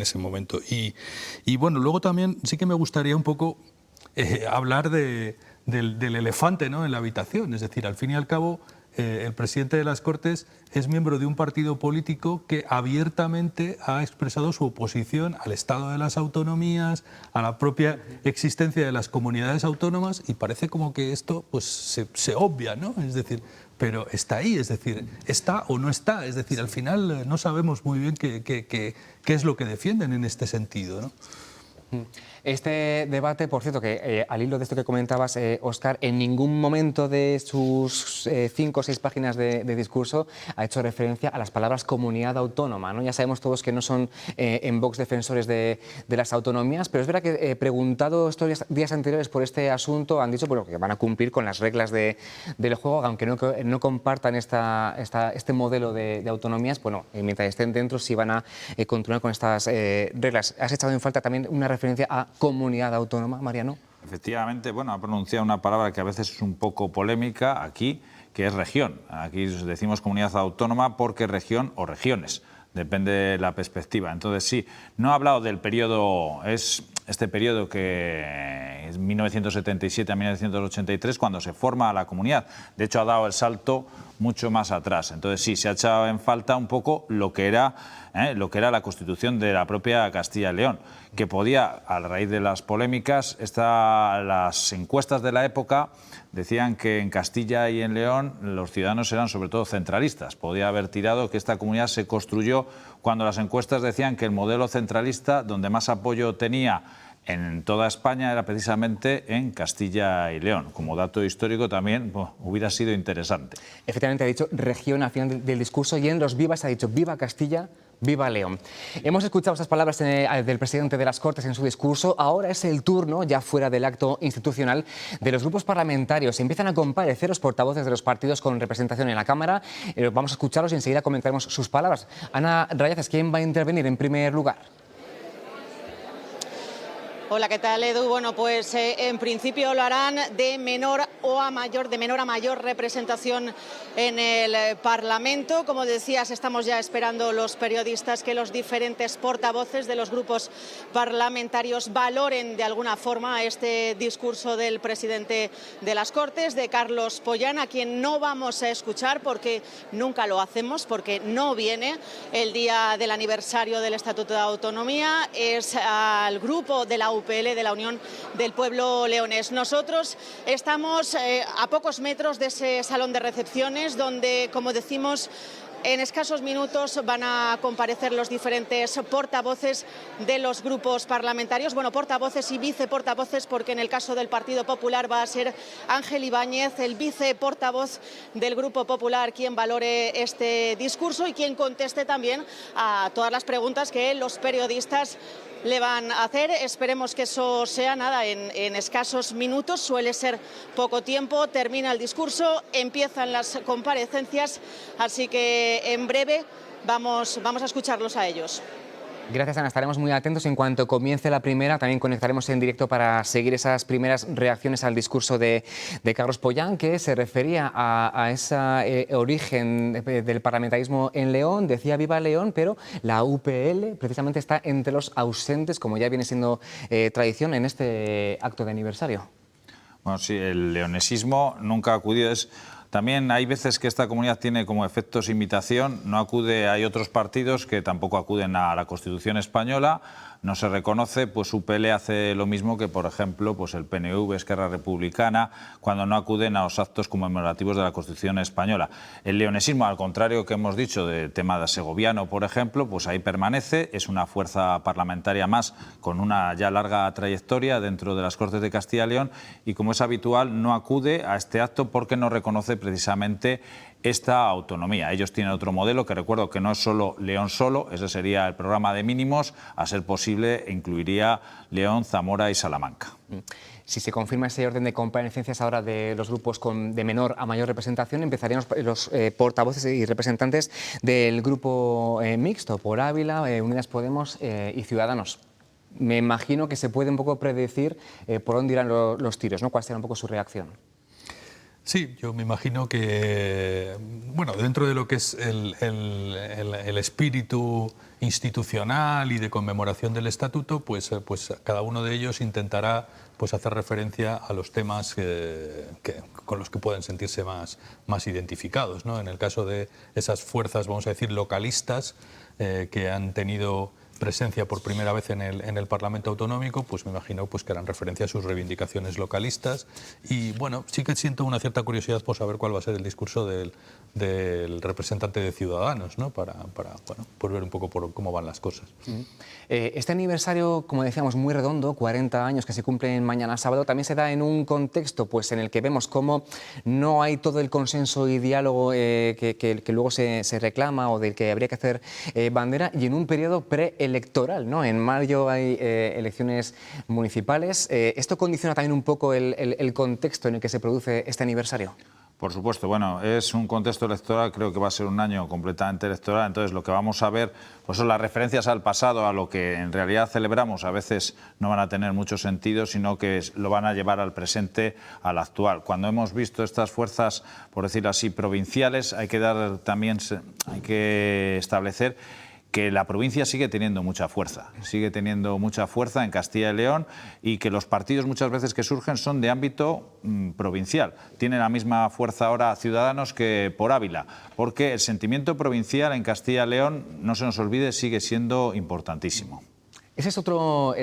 ese momento. Y bueno, luego también sí que me gustaría un poco hablar del elefante, ¿no?, en la habitación. Es decir, al fin y al cabo, el presidente de las Cortes es miembro de un partido político que abiertamente ha expresado su oposición al estado de las autonomías, a la propia existencia de las comunidades autónomas, y parece como que esto pues, se obvia, ¿no? Es decir, pero está ahí, es decir, está o no está. Es decir, al final no sabemos muy bien qué es lo que defienden en este sentido, ¿no? Este debate, por cierto, que al hilo de esto que comentabas, Óscar, en ningún momento de sus 5 o 6 páginas de discurso ha hecho referencia a las palabras comunidad autónoma, ¿no? Ya sabemos todos que no son en Vox defensores de las autonomías, pero es verdad que preguntado estos días anteriores por este asunto, han dicho bueno, que van a cumplir con las reglas del juego, aunque no compartan este modelo de autonomías, bueno, mientras estén dentro sí van a continuar con estas reglas. ¿Has echado en falta también una referencia a comunidad autónoma, Mariano? Efectivamente, bueno, ha pronunciado una palabra que a veces es un poco polémica aquí, que es región. Aquí decimos comunidad autónoma porque región o regiones, depende de la perspectiva. Entonces sí, no ha hablado del periodo, es este periodo que es 1977 a 1983, cuando se forma la comunidad. De hecho, ha dado el salto mucho más atrás. Entonces, sí, se ha echado en falta un poco lo que era la constitución de la propia Castilla y León, que podía, a raíz de las polémicas, las encuestas de la época decían que en Castilla y en León los ciudadanos eran sobre todo centralistas. Podía haber tirado que esta comunidad se construyó cuando las encuestas decían que el modelo centralista, donde más apoyo tenía en toda España, era precisamente en Castilla y León. Como dato histórico también hubiera sido interesante. Efectivamente ha dicho región al final del discurso y en los vivas ha dicho viva Castilla, viva León. Hemos escuchado estas palabras del presidente de las Cortes en su discurso. Ahora es el turno, ya fuera del acto institucional, de los grupos parlamentarios. Empiezan a comparecer los portavoces de los partidos con representación en la Cámara. Vamos a escucharlos y enseguida comentaremos sus palabras. Ana Rayazas, ¿quién va a intervenir en primer lugar? Hola, ¿qué tal, Edu? Bueno, pues en principio lo harán de menor a mayor representación en el Parlamento. Como decías, estamos ya esperando los periodistas que los diferentes portavoces de los grupos parlamentarios valoren de alguna forma este discurso del presidente de las Cortes, de Carlos Pollán, a quien no vamos a escuchar porque nunca lo hacemos, porque no viene el día del aniversario del Estatuto de Autonomía. Es al grupo de la UPL, de la Unión del Pueblo Leonés. Nosotros estamos a pocos metros de ese salón de recepciones donde, como decimos, en escasos minutos van a comparecer los diferentes portavoces de los grupos parlamentarios. Bueno, portavoces y viceportavoces, porque en el caso del Partido Popular va a ser Ángel Ibáñez, el viceportavoz del Grupo Popular, quien valore este discurso y quien conteste también a todas las preguntas que los periodistas le van a hacer. Esperemos que eso sea nada, en escasos minutos, suele ser poco tiempo, termina el discurso, empiezan las comparecencias, así que en breve vamos a escucharlos a ellos. Gracias, Ana. Estaremos muy atentos. En cuanto comience la primera, también conectaremos en directo para seguir esas primeras reacciones al discurso de Carlos Pollán, que se refería a ese origen del parlamentarismo en León. Decía viva León, pero la UPL precisamente está entre los ausentes, como ya viene siendo tradición en este acto de aniversario. Bueno, sí, el leonesismo nunca ha acudido. También hay veces que esta comunidad tiene como efectos imitación, no acude, hay otros partidos que tampoco acuden a la Constitución española, no se reconoce, pues UPL hace lo mismo que, por ejemplo, pues el PNV, Esquerra Republicana, cuando no acuden a los actos conmemorativos de la Constitución española. El leonesismo, al contrario que hemos dicho del tema de segoviano, por ejemplo, pues ahí permanece, es una fuerza parlamentaria más con una ya larga trayectoria dentro de las Cortes de Castilla y León y, como es habitual, no acude a este acto porque no reconoce precisamente esta autonomía. Ellos tienen otro modelo que recuerdo que no es solo León solo, ese sería el programa de mínimos, a ser posible incluiría León, Zamora y Salamanca. Si se confirma ese orden de comparecencias ahora de los grupos de menor a mayor representación, empezaríamos los portavoces y representantes del grupo mixto, por Ávila, Unidas Podemos y Ciudadanos. Me imagino que se puede un poco predecir por dónde irán los tiros, ¿no? ¿Cuál será un poco su reacción? Sí, yo me imagino que, bueno, dentro de lo que es el espíritu institucional y de conmemoración del Estatuto, pues cada uno de ellos intentará pues hacer referencia a los temas con los que pueden sentirse más identificados, ¿no? En el caso de esas fuerzas, vamos a decir, localistas que han tenido presencia por primera vez en el Parlamento Autonómico, pues me imagino pues que harán referencia a sus reivindicaciones localistas y bueno, sí que siento una cierta curiosidad por saber cuál va a ser el discurso del representante de Ciudadanos, ¿no? Para bueno, por ver un poco por cómo van las cosas. Este aniversario, como decíamos, muy redondo, 40 años que se cumplen mañana sábado, también se da en un contexto pues en el que vemos cómo no hay todo el consenso y diálogo que luego se reclama o del que habría que hacer bandera, y en un periodo preelectoral, ¿no? En mayo hay elecciones municipales. ¿Esto condiciona también un poco el contexto en el que se produce este aniversario? Por supuesto, bueno, es un contexto electoral, creo que va a ser un año completamente electoral, entonces lo que vamos a ver pues son las referencias al pasado, a lo que en realidad celebramos, a veces no van a tener mucho sentido, sino que lo van a llevar al presente, al actual. Cuando hemos visto estas fuerzas, por decirlo así, provinciales, hay que establecer que la provincia sigue teniendo mucha fuerza en Castilla y León, y que los partidos muchas veces que surgen son de ámbito provincial. Tiene la misma fuerza ahora Ciudadanos que por Ávila, porque el sentimiento provincial en Castilla y León, no se nos olvide, sigue siendo importantísimo. Ese es otro,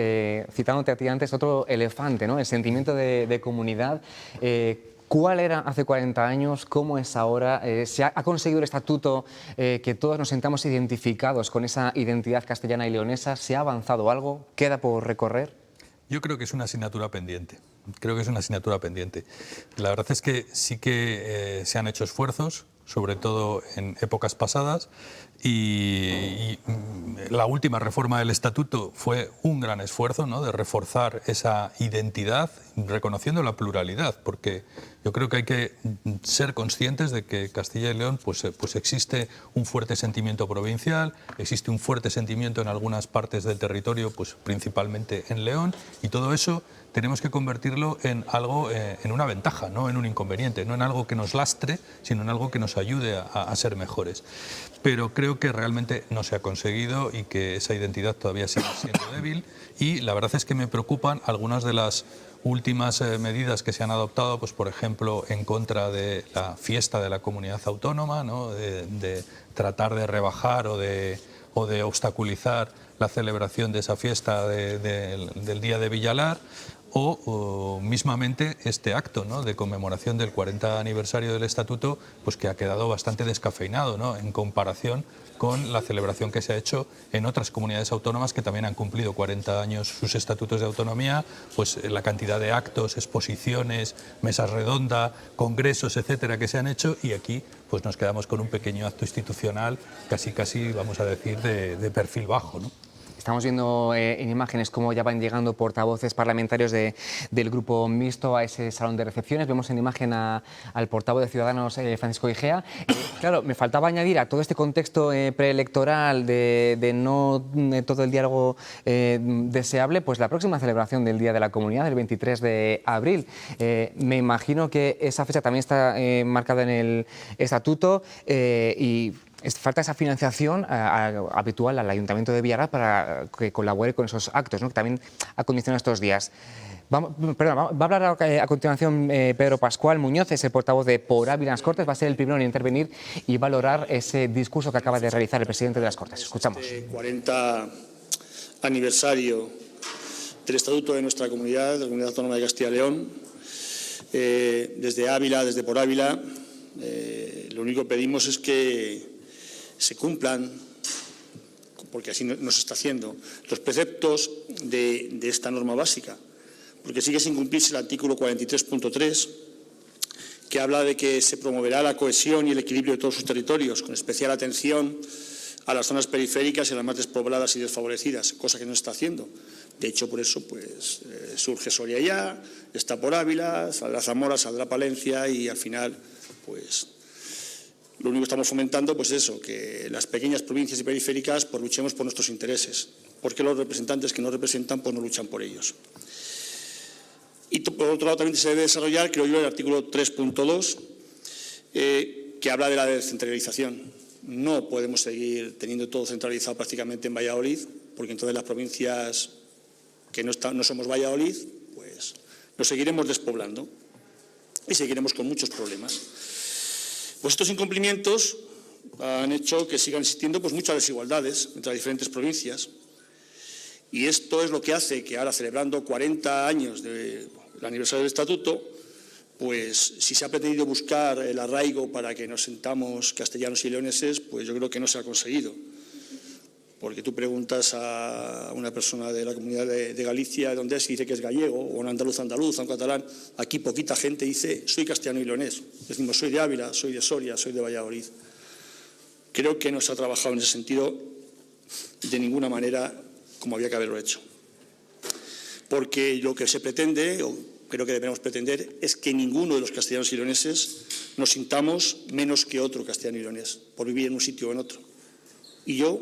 citándote a ti antes, otro elefante, ¿no? El sentimiento de comunidad. ¿Cuál era hace 40 años? ¿Cómo es ahora? ¿Se ha conseguido el estatuto que todos nos sintamos identificados con esa identidad castellana y leonesa? ¿Se ha avanzado algo? ¿Queda por recorrer? Yo creo que es una asignatura pendiente. La verdad es que sí que se han hecho esfuerzos, sobre todo en épocas pasadas, y la última reforma del Estatuto fue un gran esfuerzo, ¿no?, de reforzar esa identidad, reconociendo la pluralidad, porque yo creo que hay que ser conscientes de que Castilla y León pues existe un fuerte sentimiento provincial, existe un fuerte sentimiento en algunas partes del territorio, pues principalmente en León, y todo eso tenemos que convertirlo en algo, en una ventaja, no en un inconveniente, no en algo que nos lastre, sino en algo que nos ayude a ser mejores. Pero creo que realmente no se ha conseguido y que esa identidad todavía sigue siendo débil, y la verdad es que me preocupan algunas de las últimas medidas que se han adoptado, pues por ejemplo en contra de la fiesta de la comunidad autónoma, ¿no?, de tratar de rebajar o de obstaculizar la celebración de esa fiesta del Día de Villalar, o mismamente este acto, ¿no?, de conmemoración del 40 aniversario del Estatuto, pues que ha quedado bastante descafeinado, ¿no?, en comparación con la celebración que se ha hecho en otras comunidades autónomas que también han cumplido 40 años sus estatutos de autonomía, pues la cantidad de actos, exposiciones, mesas redondas, congresos, etcétera, que se han hecho, y aquí pues nos quedamos con un pequeño acto institucional, casi vamos a decir de perfil bajo, ¿no? Estamos viendo en imágenes cómo ya van llegando portavoces parlamentarios del grupo mixto a ese salón de recepciones. Vemos en imagen al portavoz de Ciudadanos, Francisco Igea. Claro, me faltaba añadir a todo este contexto preelectoral de no todo el diálogo deseable, pues la próxima celebración del Día de la Comunidad, el 23 de abril. Me imagino que esa fecha también está marcada en el estatuto y falta esa financiación habitual al Ayuntamiento de Villalar para que colabore con esos actos, ¿no?, que también ha condicionado estos días. Va a hablar a continuación Pedro Pascual Muñoz, es el portavoz de Por Ávila en las Cortes, va a ser el primero en intervenir y valorar ese discurso que acaba de realizar el presidente de las Cortes. Escuchamos. 40 aniversario del Estatuto de nuestra comunidad, de la Comunidad Autónoma de Castilla y León. Desde Ávila, desde Por Ávila, lo único que pedimos es que se cumplan, porque así no se está haciendo, los preceptos de esta norma básica, porque sigue sin cumplirse el artículo 43.3, que habla de que se promoverá la cohesión y el equilibrio de todos sus territorios, con especial atención a las zonas periféricas y a las más despobladas y desfavorecidas, cosa que no se está haciendo. De hecho, por eso pues surge Soria ya, está Por Ávila, saldrá Zamora, saldrá Palencia, y al final pues lo único que estamos fomentando pues eso, que las pequeñas provincias y periféricas pues luchemos por nuestros intereses, porque los representantes que no representan pues no luchan por ellos. Y por otro lado también se debe desarrollar, creo yo, el artículo 3.2, que habla de la descentralización. No podemos seguir teniendo todo centralizado prácticamente en Valladolid, porque entonces las provincias que no somos Valladolid, pues nos seguiremos despoblando y seguiremos con muchos problemas. Pues estos incumplimientos han hecho que sigan existiendo pues muchas desigualdades entre las diferentes provincias, y esto es lo que hace que ahora, celebrando 40 años del aniversario del Estatuto, pues si se ha pretendido buscar el arraigo para que nos sintamos castellanos y leoneses, pues yo creo que no se ha conseguido. Porque tú preguntas a una persona de la comunidad de Galicia dónde es y dice que es gallego, o un andaluz, un catalán. Aquí poquita gente dice soy castellano y leonés. Decimos soy de Ávila, soy de Soria, soy de Valladolid. Creo que no se ha trabajado en ese sentido de ninguna manera como había que haberlo hecho. Porque lo que se pretende, o creo que debemos pretender, es que ninguno de los castellanos y leoneses nos sintamos menos que otro castellano y leonés por vivir en un sitio o en otro. Y yo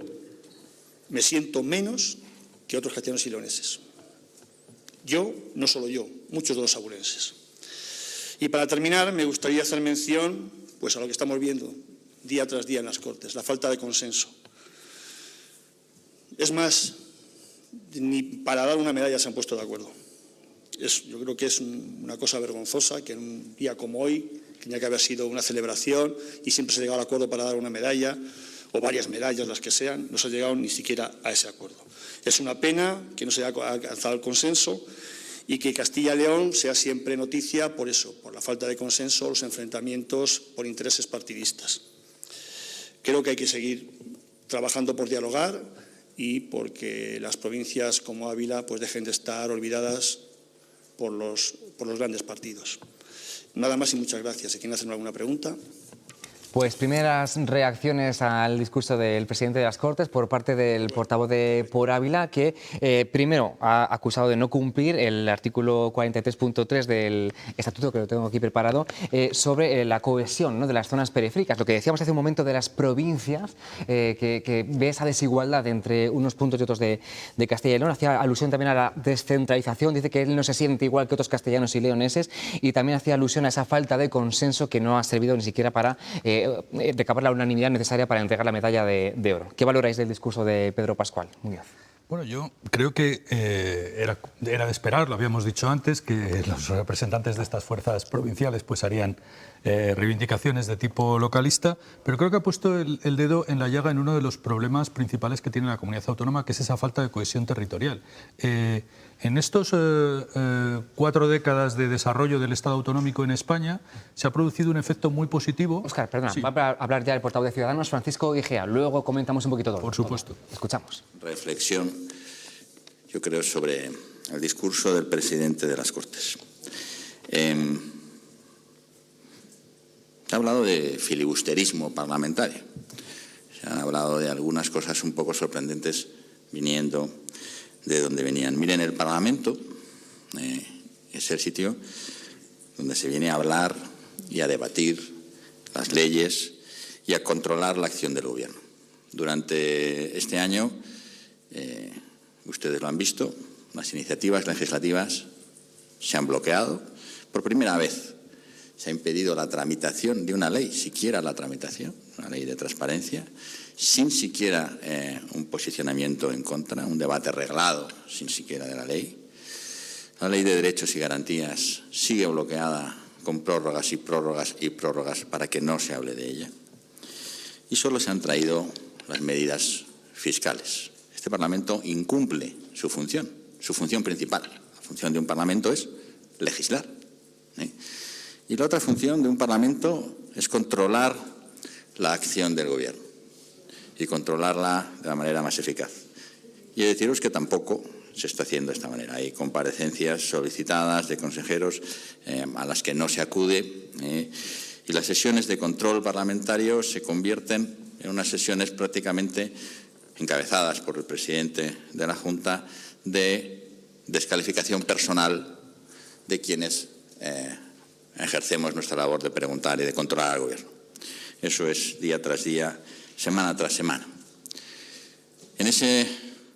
me siento menos que otros castellanos y leoneses. Yo, no solo yo, muchos de los abulenses. Y para terminar, me gustaría hacer mención pues, a lo que estamos viendo día tras día en las Cortes, la falta de consenso. Es más, ni para dar una medalla se han puesto de acuerdo. Yo creo que es una cosa vergonzosa que en un día como hoy tenía que haber sido una celebración y siempre se ha llegado al acuerdo para dar una medalla o varias medallas, las que sean. No se ha llegado ni siquiera a ese acuerdo. Es una pena que no se haya alcanzado el consenso y que Castilla y León sea siempre noticia por eso, por la falta de consenso, los enfrentamientos por intereses partidistas. Creo que hay que seguir trabajando por dialogar y porque las provincias como Ávila pues dejen de estar olvidadas por los grandes partidos. Nada más y muchas gracias. Si quieren hacerme alguna pregunta. Pues primeras reacciones al discurso del presidente de las Cortes por parte del portavoz de Por Ávila, que primero ha acusado de no cumplir el artículo 43.3 del Estatuto, que lo tengo aquí preparado, sobre la cohesión, ¿no?, de las zonas periféricas. Lo que decíamos hace un momento de las provincias, que ve esa desigualdad entre unos puntos y otros de Castilla y León. Hacía alusión también a la descentralización. Dice que él no se siente igual que otros castellanos y leoneses, y también hacía alusión a esa falta de consenso que no ha servido ni siquiera para recabar la unanimidad necesaria para entregar la medalla de oro. ¿Qué valoráis del discurso de Pedro Pascual? Muñoz. Bueno, yo creo que era de esperar, lo habíamos dicho antes, que los representantes de estas fuerzas provinciales pues harían reivindicaciones de tipo localista, pero creo que ha puesto el dedo en la llaga en uno de los problemas principales que tiene la comunidad autónoma, que es esa falta de cohesión territorial. En estos 4 décadas de desarrollo del Estado autonómico en España se ha producido un efecto muy positivo. Óscar, perdona, sí. Va a hablar ya el portavoz de Ciudadanos, Francisco Igea. Luego comentamos un poquito todo. Por supuesto. Escuchamos. Reflexión, yo creo, sobre el discurso del presidente de las Cortes. Se ha hablado de filibusterismo parlamentario. Se han hablado de algunas cosas un poco sorprendentes viniendo de donde venían. Miren, el Parlamento es el sitio donde se viene a hablar y a debatir las leyes y a controlar la acción del Gobierno. Durante este año, ustedes lo han visto, las iniciativas legislativas se han bloqueado. Por primera vez se ha impedido la tramitación de una ley, siquiera la tramitación, una ley de transparencia, sin siquiera un posicionamiento en contra, un debate reglado, sin siquiera de la ley. La ley de derechos y garantías sigue bloqueada con prórrogas y prórrogas y prórrogas para que no se hable de ella. Y solo se han traído las medidas fiscales. Este Parlamento incumple su función principal. La función de un Parlamento es legislar. Y la otra función de un Parlamento es controlar la acción del Gobierno y controlarla de la manera más eficaz. Y deciros que tampoco se está haciendo de esta manera. Hay comparecencias solicitadas de consejeros a las que no se acude y las sesiones de control parlamentario se convierten en unas sesiones prácticamente encabezadas por el presidente de la Junta de descalificación personal de quienes ejercemos nuestra labor de preguntar y de controlar al Gobierno. Eso es día tras día, semana tras semana. En ese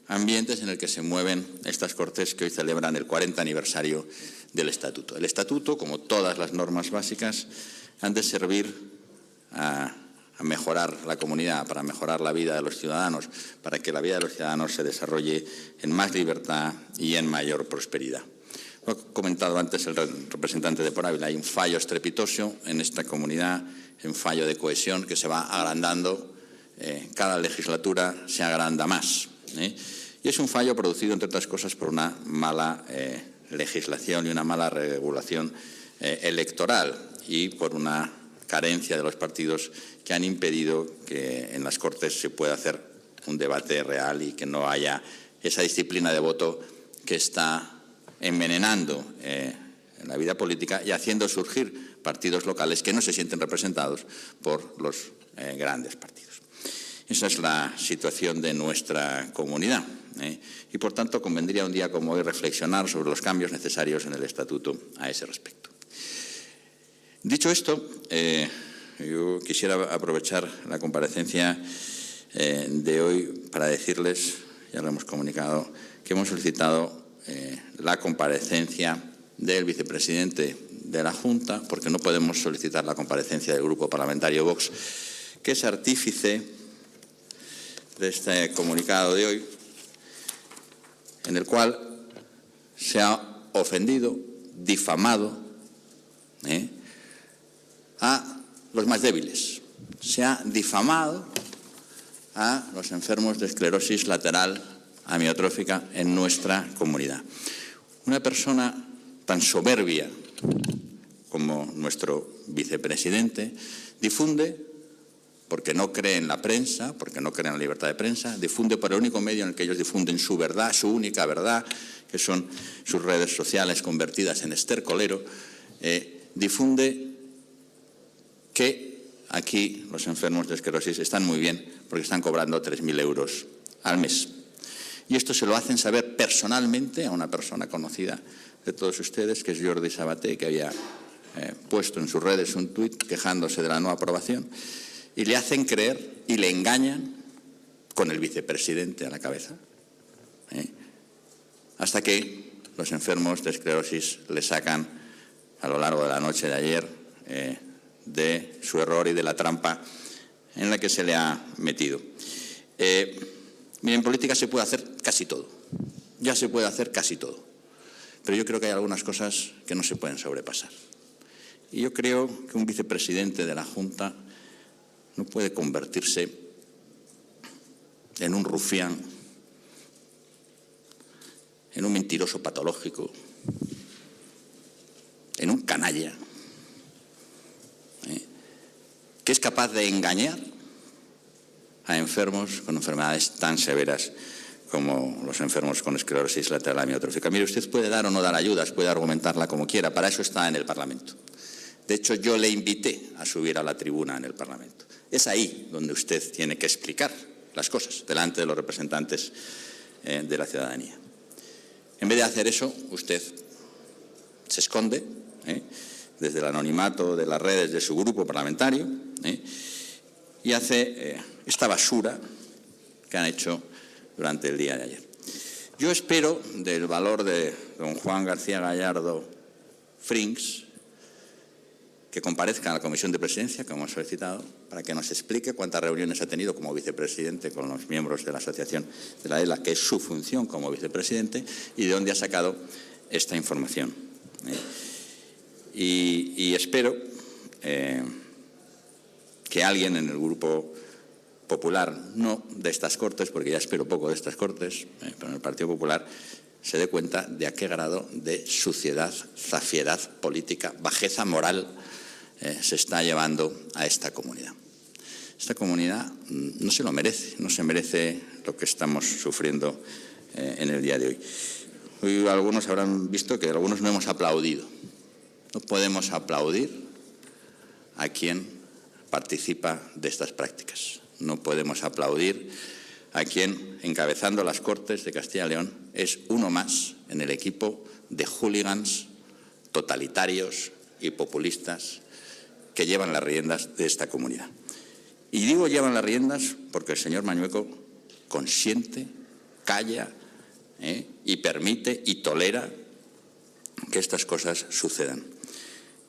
ambiente es en el que se mueven estas Cortes que hoy celebran el 40 aniversario del Estatuto. El Estatuto, como todas las normas básicas, han de servir a mejorar la comunidad, para mejorar la vida de los ciudadanos, para que la vida de los ciudadanos se desarrolle en más libertad y en mayor prosperidad. Lo ha comentado antes el representante de Por Ávila, hay un fallo estrepitoso en esta comunidad, un fallo de cohesión que se va agrandando, cada legislatura se agranda más. Y es un fallo producido, entre otras cosas, por una mala legislación y una mala regulación electoral y por una carencia de los partidos que han impedido que en las Cortes se pueda hacer un debate real y que no haya esa disciplina de voto que está envenenando la vida política y haciendo surgir partidos locales que no se sienten representados por los grandes partidos. Esa es la situación de nuestra comunidad y, por tanto, convendría un día como hoy reflexionar sobre los cambios necesarios en el Estatuto a ese respecto. Dicho esto, yo quisiera aprovechar la comparecencia de hoy para decirles, ya lo hemos comunicado, que hemos solicitado la comparecencia del vicepresidente de la Junta, porque no podemos solicitar la comparecencia del Grupo Parlamentario Vox, que es artífice de este comunicado de hoy, en el cual se ha ofendido, difamado a los más débiles. Se ha difamado a los enfermos de esclerosis lateral amiotrófica en nuestra comunidad. Una persona tan soberbia como nuestro vicepresidente difunde, porque no cree en la prensa, porque no cree en la libertad de prensa, difunde por el único medio en el que ellos difunden su verdad, su única verdad, que son sus redes sociales convertidas en estercolero, difunde que aquí los enfermos de esclerosis están muy bien porque están cobrando 3.000 euros al mes. Y esto se lo hacen saber personalmente a una persona conocida de todos ustedes, que es Jordi Sabaté, que había puesto en sus redes un tuit quejándose de la no aprobación, y le hacen creer y le engañan con el vicepresidente a la cabeza, hasta que los enfermos de esclerosis le sacan a lo largo de la noche de ayer de su error y de la trampa en la que se le ha metido. Miren, en política se puede hacer casi todo, ya se puede hacer casi todo, pero yo creo que hay algunas cosas que no se pueden sobrepasar. Y yo creo que un vicepresidente de la Junta no puede convertirse en un rufián, en un mentiroso patológico, en un canalla, que es capaz de engañar a enfermos con enfermedades tan severas como los enfermos con esclerosis lateral amiotrófica. Mire, usted puede dar o no dar ayudas, puede argumentarla como quiera, para eso está en el Parlamento. De hecho, yo le invité a subir a la tribuna en el Parlamento. Es ahí donde usted tiene que explicar las cosas, delante de los representantes de la ciudadanía. En vez de hacer eso, usted se esconde desde el anonimato de las redes de su grupo parlamentario y hace esta basura que han hecho durante el día de ayer. Yo espero del valor de don Juan García Gallardo Frings que comparezca a la Comisión de Presidencia, que hemos solicitado, para que nos explique cuántas reuniones ha tenido como vicepresidente con los miembros de la Asociación de la ELA, que es su función como vicepresidente, y de dónde ha sacado esta información. Y espero que alguien en el Grupo Popular, no de estas Cortes, porque ya espero poco de estas Cortes, pero en el Partido Popular, se dé cuenta de a qué grado de suciedad, zafiedad política, bajeza moral se está llevando a esta comunidad. Esta comunidad no se lo merece, no se merece lo que estamos sufriendo en el día de hoy. Hoy algunos habrán visto que algunos no hemos aplaudido. No podemos aplaudir a quien participa de estas prácticas. No podemos aplaudir a quien, encabezando las Cortes de Castilla y León, es uno más en el equipo de hooligans totalitarios y populistas que llevan las riendas de esta comunidad. Y digo llevan las riendas porque el señor Mañueco consiente, calla y permite y tolera que estas cosas sucedan.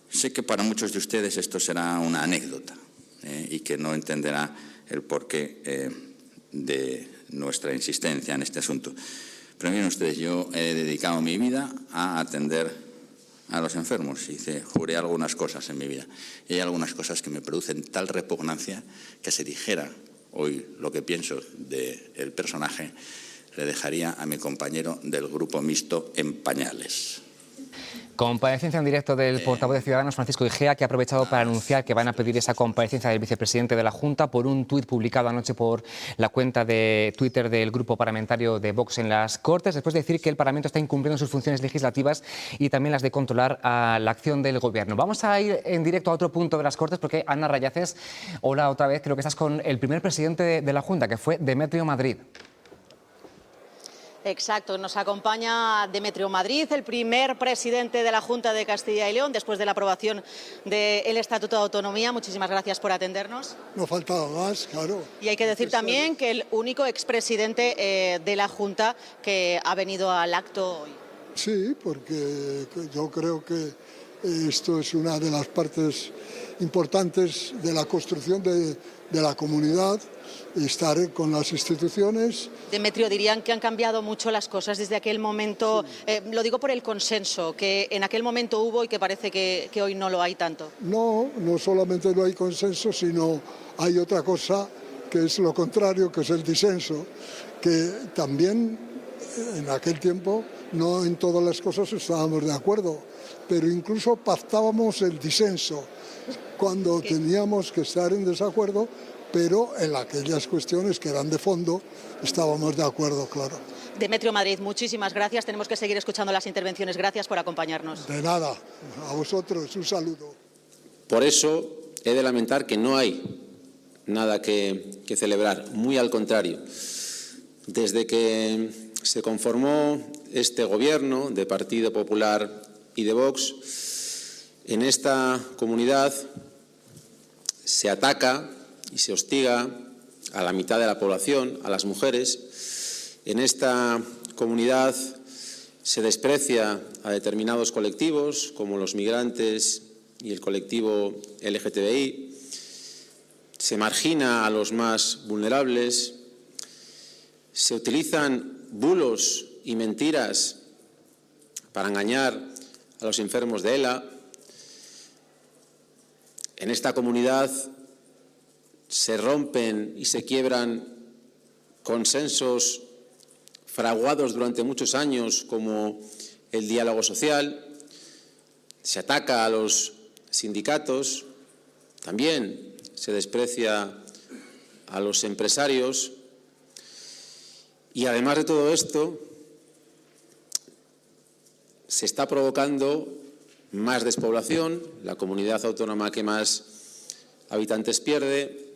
Sé que para muchos de ustedes esto será una anécdota y que no entenderá el porqué de nuestra insistencia en este asunto. Pero miren ustedes, yo he dedicado mi vida a atender a los enfermos y juré algunas cosas en mi vida. Y hay algunas cosas que me producen tal repugnancia que si dijera hoy lo que pienso del personaje, le dejaría a mi compañero del Grupo Mixto en pañales. Comparecencia en directo del portavoz de Ciudadanos, Francisco Igea, que ha aprovechado para anunciar que van a pedir esa comparecencia del vicepresidente de la Junta por un tuit publicado anoche por la cuenta de Twitter del grupo parlamentario de Vox en las Cortes, después de decir que el Parlamento está incumpliendo sus funciones legislativas y también las de controlar a la acción del Gobierno. Vamos a ir en directo a otro punto de las Cortes porque, Ana Rayaces, hola otra vez, creo que estás con el primer presidente de la Junta, que fue Demetrio Madrid. Exacto, nos acompaña Demetrio Madrid, el primer presidente de la Junta de Castilla y León, después de la aprobación del Estatuto de Autonomía. Muchísimas gracias por atendernos. No faltaba más, claro. Y hay que decir también que el único expresidente de la Junta que ha venido al acto hoy. Sí, porque yo creo que Esto es una de las partes importantes de la construcción de la comunidad, estar con las instituciones. Demetrio, dirían que han cambiado mucho las cosas desde aquel momento. Lo digo por el consenso que en aquel momento hubo y que parece que hoy no lo hay tanto. No solamente no hay consenso, sino hay otra cosa que es lo contrario, que es el disenso, que también en aquel tiempo no en todas las cosas estábamos de acuerdo, pero incluso pactábamos el disenso cuando teníamos que estar en desacuerdo, pero en aquellas cuestiones que eran de fondo estábamos de acuerdo, claro. Demetrio Madrid, muchísimas gracias. Tenemos que seguir escuchando las intervenciones. Gracias por acompañarnos. De nada, a vosotros un saludo. Por eso he de lamentar que no hay nada que celebrar, muy al contrario. Desde que se conformó este gobierno de Partido Popular y de Vox, en esta comunidad se ataca y se hostiga a la mitad de la población, a las mujeres. En esta comunidad se desprecia a determinados colectivos, como los migrantes y el colectivo LGTBI. Se margina a los más vulnerables. Se utilizan bulos y mentiras para engañar a los enfermos de ELA. En esta comunidad se rompen y se quiebran consensos fraguados durante muchos años, como el diálogo social. Se ataca a los sindicatos, también se desprecia a los empresarios. Y además de todo esto, se está provocando más despoblación, la comunidad autónoma que más habitantes pierde.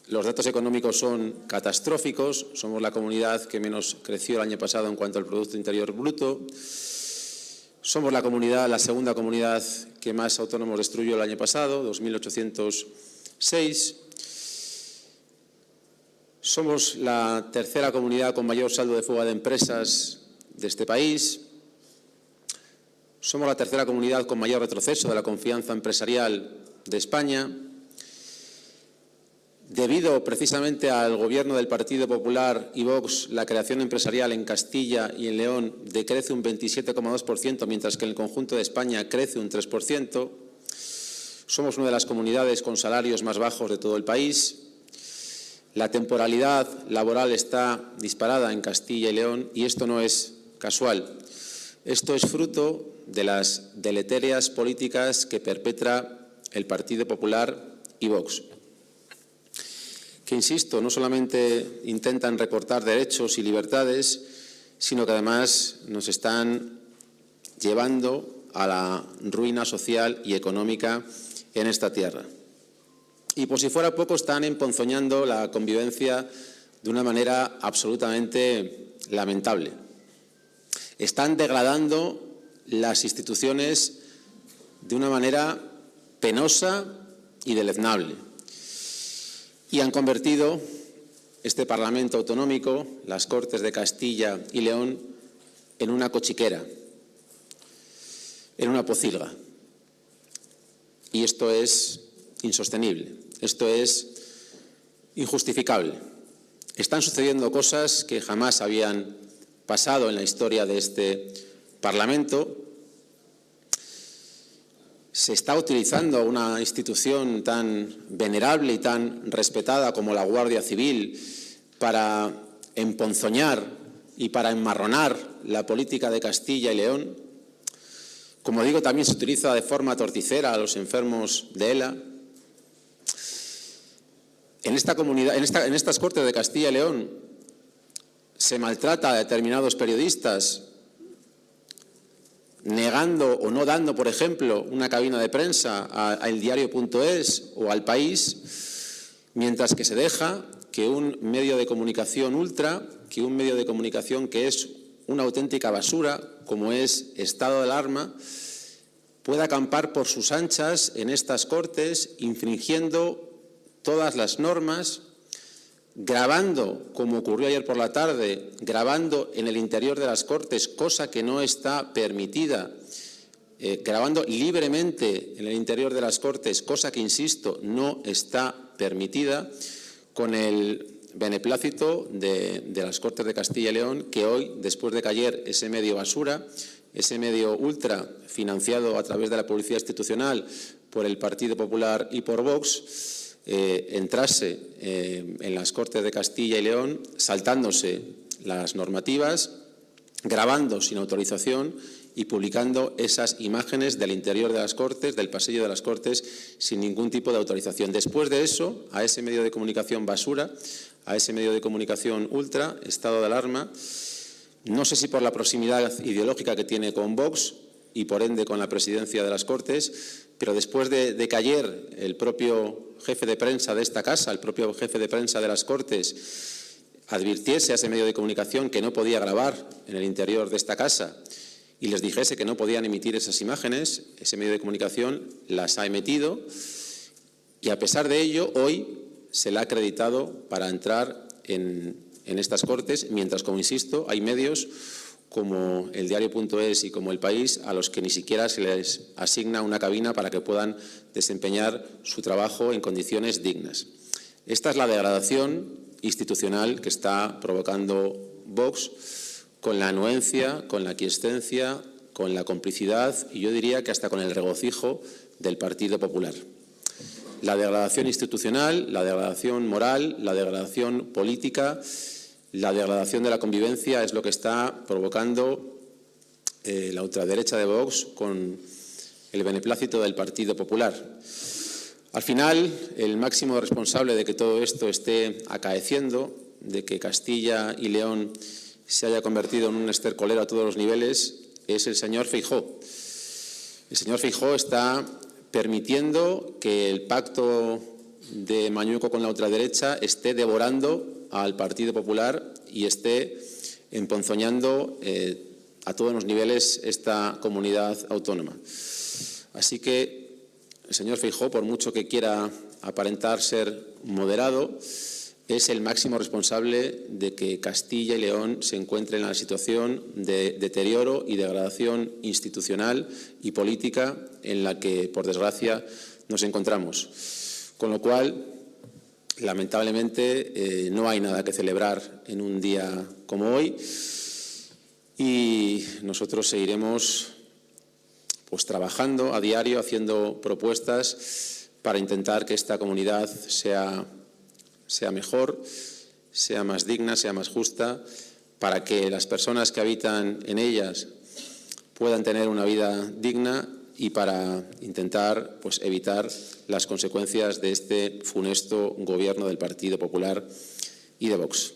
Los datos económicos son catastróficos. Somos la comunidad que menos creció el año pasado en cuanto al Producto Interior Bruto. Somos la segunda comunidad que más autónomos destruyó el año pasado, 2.806. Somos la tercera comunidad con mayor saldo de fuga de empresas de este país. Somos la tercera comunidad con mayor retroceso de la confianza empresarial de España. Debido precisamente al gobierno del Partido Popular y Vox, la creación empresarial en Castilla y en León decrece un 27,2%, mientras que en el conjunto de España crece un 3%. Somos una de las comunidades con salarios más bajos de todo el país. La temporalidad laboral está disparada en Castilla y León y esto no es casual. Esto es fruto de las deletéreas políticas que perpetra el Partido Popular y Vox, que, insisto, no solamente intentan recortar derechos y libertades, sino que además nos están llevando a la ruina social y económica en esta tierra. Y por si fuera poco, están emponzoñando la convivencia de una manera absolutamente lamentable. Están degradando las instituciones de una manera penosa y deleznable. Y han convertido este Parlamento autonómico, las Cortes de Castilla y León, en una cochiquera, en una pocilga. Y esto es insostenible, esto es injustificable. Están sucediendo cosas que jamás habían pasado en la historia de este Parlamento. Se está utilizando una institución tan venerable y tan respetada como la Guardia Civil para emponzoñar y para enmarronar la política de Castilla y León. Como digo, también se utiliza de forma torticera a los enfermos de ELA. En estas Cortes de Castilla y León se maltrata a determinados periodistas, negando o no dando, por ejemplo, una cabina de prensa a El Diario.es o al País, mientras que se deja que un medio de comunicación ultra, que un medio de comunicación que es una auténtica basura, como es Estado de Alarma, pueda acampar por sus anchas en estas Cortes, infringiendo todas las normas, grabando, como ocurrió ayer por la tarde, grabando en el interior de las Cortes, cosa que no está permitida grabando libremente en el interior de las Cortes, cosa que, insisto, no está permitida, con el beneplácito de las Cortes de Castilla y León, que hoy, después de que ayer ese medio basura, ese medio ultra, financiado a través de la publicidad institucional por el Partido Popular y por Vox, entrase en las Cortes de Castilla y León, saltándose las normativas, grabando sin autorización y publicando esas imágenes del interior de las Cortes, del pasillo de las Cortes, sin ningún tipo de autorización. Después de eso, a ese medio de comunicación basura, a ese medio de comunicación ultra, estado de alarma, no sé si por la proximidad ideológica que tiene con Vox y por ende con la presidencia de las Cortes, pero después de que ayer el propio jefe de prensa de esta casa, el propio jefe de prensa de las Cortes, advirtiese a ese medio de comunicación que no podía grabar en el interior de esta casa y les dijese que no podían emitir esas imágenes, ese medio de comunicación las ha emitido y, a pesar de ello, hoy se le ha acreditado para entrar en estas Cortes, mientras, como insisto, hay medios como el Diario.es y como El País a los que ni siquiera se les asigna una cabina para que puedan desempeñar su trabajo en condiciones dignas. Esta es la degradación institucional que está provocando Vox, con la anuencia, con la aquiescencia, con la complicidad y yo diría que hasta con el regocijo del Partido Popular. La degradación institucional, la degradación moral, la degradación política, la degradación de la convivencia es lo que está provocando la ultraderecha de Vox con el beneplácito del Partido Popular. Al final, el máximo responsable de que todo esto esté acaeciendo, de que Castilla y León se haya convertido en un estercolero a todos los niveles, es el señor Feijóo. El señor Feijóo está permitiendo que el pacto de Mañueco con la ultraderecha esté devorando al Partido Popular y esté emponzoñando a todos los niveles esta comunidad autónoma. Así que el señor Feijóo, por mucho que quiera aparentar ser moderado, es el máximo responsable de que Castilla y León se encuentre en la situación de deterioro y degradación institucional y política en la que, por desgracia, nos encontramos. Con lo cual, lamentablemente, no hay nada que celebrar en un día como hoy y nosotros seguiremos trabajando a diario, haciendo propuestas para intentar que esta comunidad sea mejor, sea más digna, sea más justa, para que las personas que habitan en ellas puedan tener una vida digna y para intentar evitar las consecuencias de este funesto gobierno del Partido Popular y de Vox.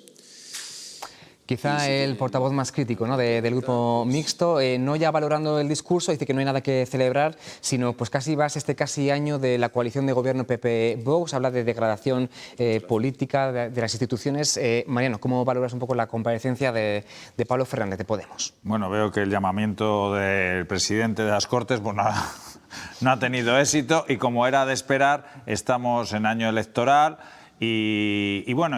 Quizá el portavoz más crítico, ¿no?, del grupo mixto, no ya valorando el discurso, dice que no hay nada que celebrar, sino pues casi casi año de la coalición de gobierno PP-Vox, habla de degradación política de las instituciones. Mariano, ¿cómo valoras un poco la comparecencia de Pablo Fernández de Podemos? Bueno, veo que el llamamiento del presidente de las Cortes pues nada, no ha tenido éxito y, como era de esperar, estamos en año electoral y bueno...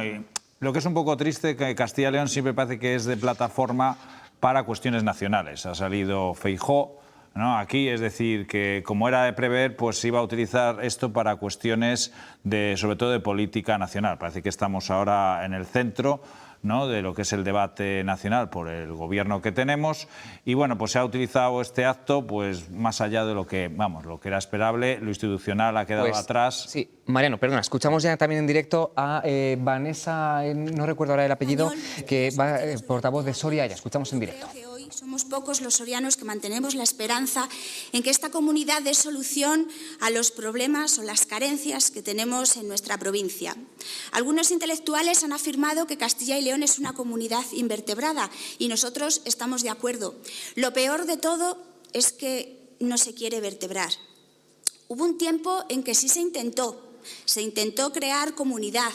Lo que es un poco triste, que Castilla y León siempre parece que es de plataforma para cuestiones nacionales. Ha salido Feijóo, ¿no?, aquí, es decir, que como era de prever, pues iba a utilizar esto para cuestiones sobre todo de política nacional. Parece que estamos ahora en el centro, ¿no?, de lo que es el debate nacional por el gobierno que tenemos y bueno, pues se ha utilizado este acto pues más allá de lo que era esperable, lo institucional ha quedado atrás. Sí, Mariano, perdona, escuchamos ya también en directo a Vanessa, no recuerdo ahora el apellido, que va portavoz de Soria, ya escuchamos en directo. Somos pocos los sorianos que mantenemos la esperanza en que esta comunidad dé solución a los problemas o las carencias que tenemos en nuestra provincia. Algunos intelectuales han afirmado que Castilla y León es una comunidad invertebrada y nosotros estamos de acuerdo. Lo peor de todo es que no se quiere vertebrar. Hubo un tiempo en que sí se intentó crear comunidad.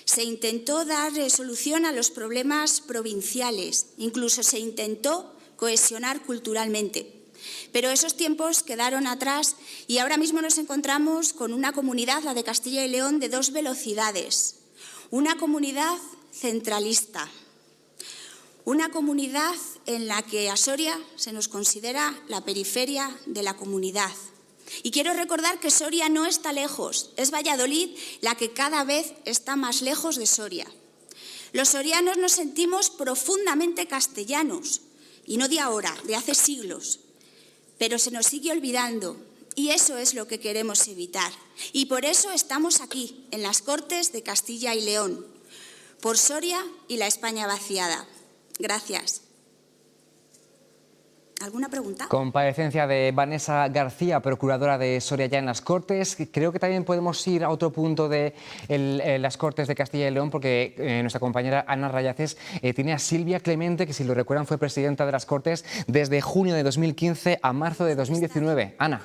Se intentó dar solución a los problemas provinciales, incluso se intentó cohesionar culturalmente. Pero esos tiempos quedaron atrás y ahora mismo nos encontramos con una comunidad, la de Castilla y León, de 2 velocidades. Una comunidad centralista. Una comunidad en la que a Soria se nos considera la periferia de la comunidad. Y quiero recordar que Soria no está lejos, es Valladolid la que cada vez está más lejos de Soria. Los sorianos nos sentimos profundamente castellanos, y no de ahora, de hace siglos, pero se nos sigue olvidando, y eso es lo que queremos evitar. Y por eso estamos aquí, en las Cortes de Castilla y León, por Soria y la España vaciada. Gracias. ¿Alguna pregunta? Comparecencia de Vanessa García, procuradora de Soria ya en las Cortes. Creo que también podemos ir a otro punto de las Cortes de Castilla y León, porque nuestra compañera Ana Rayaces tiene a Silvia Clemente, que si lo recuerdan fue presidenta de las Cortes desde junio de 2015 a marzo de 2019. Ana.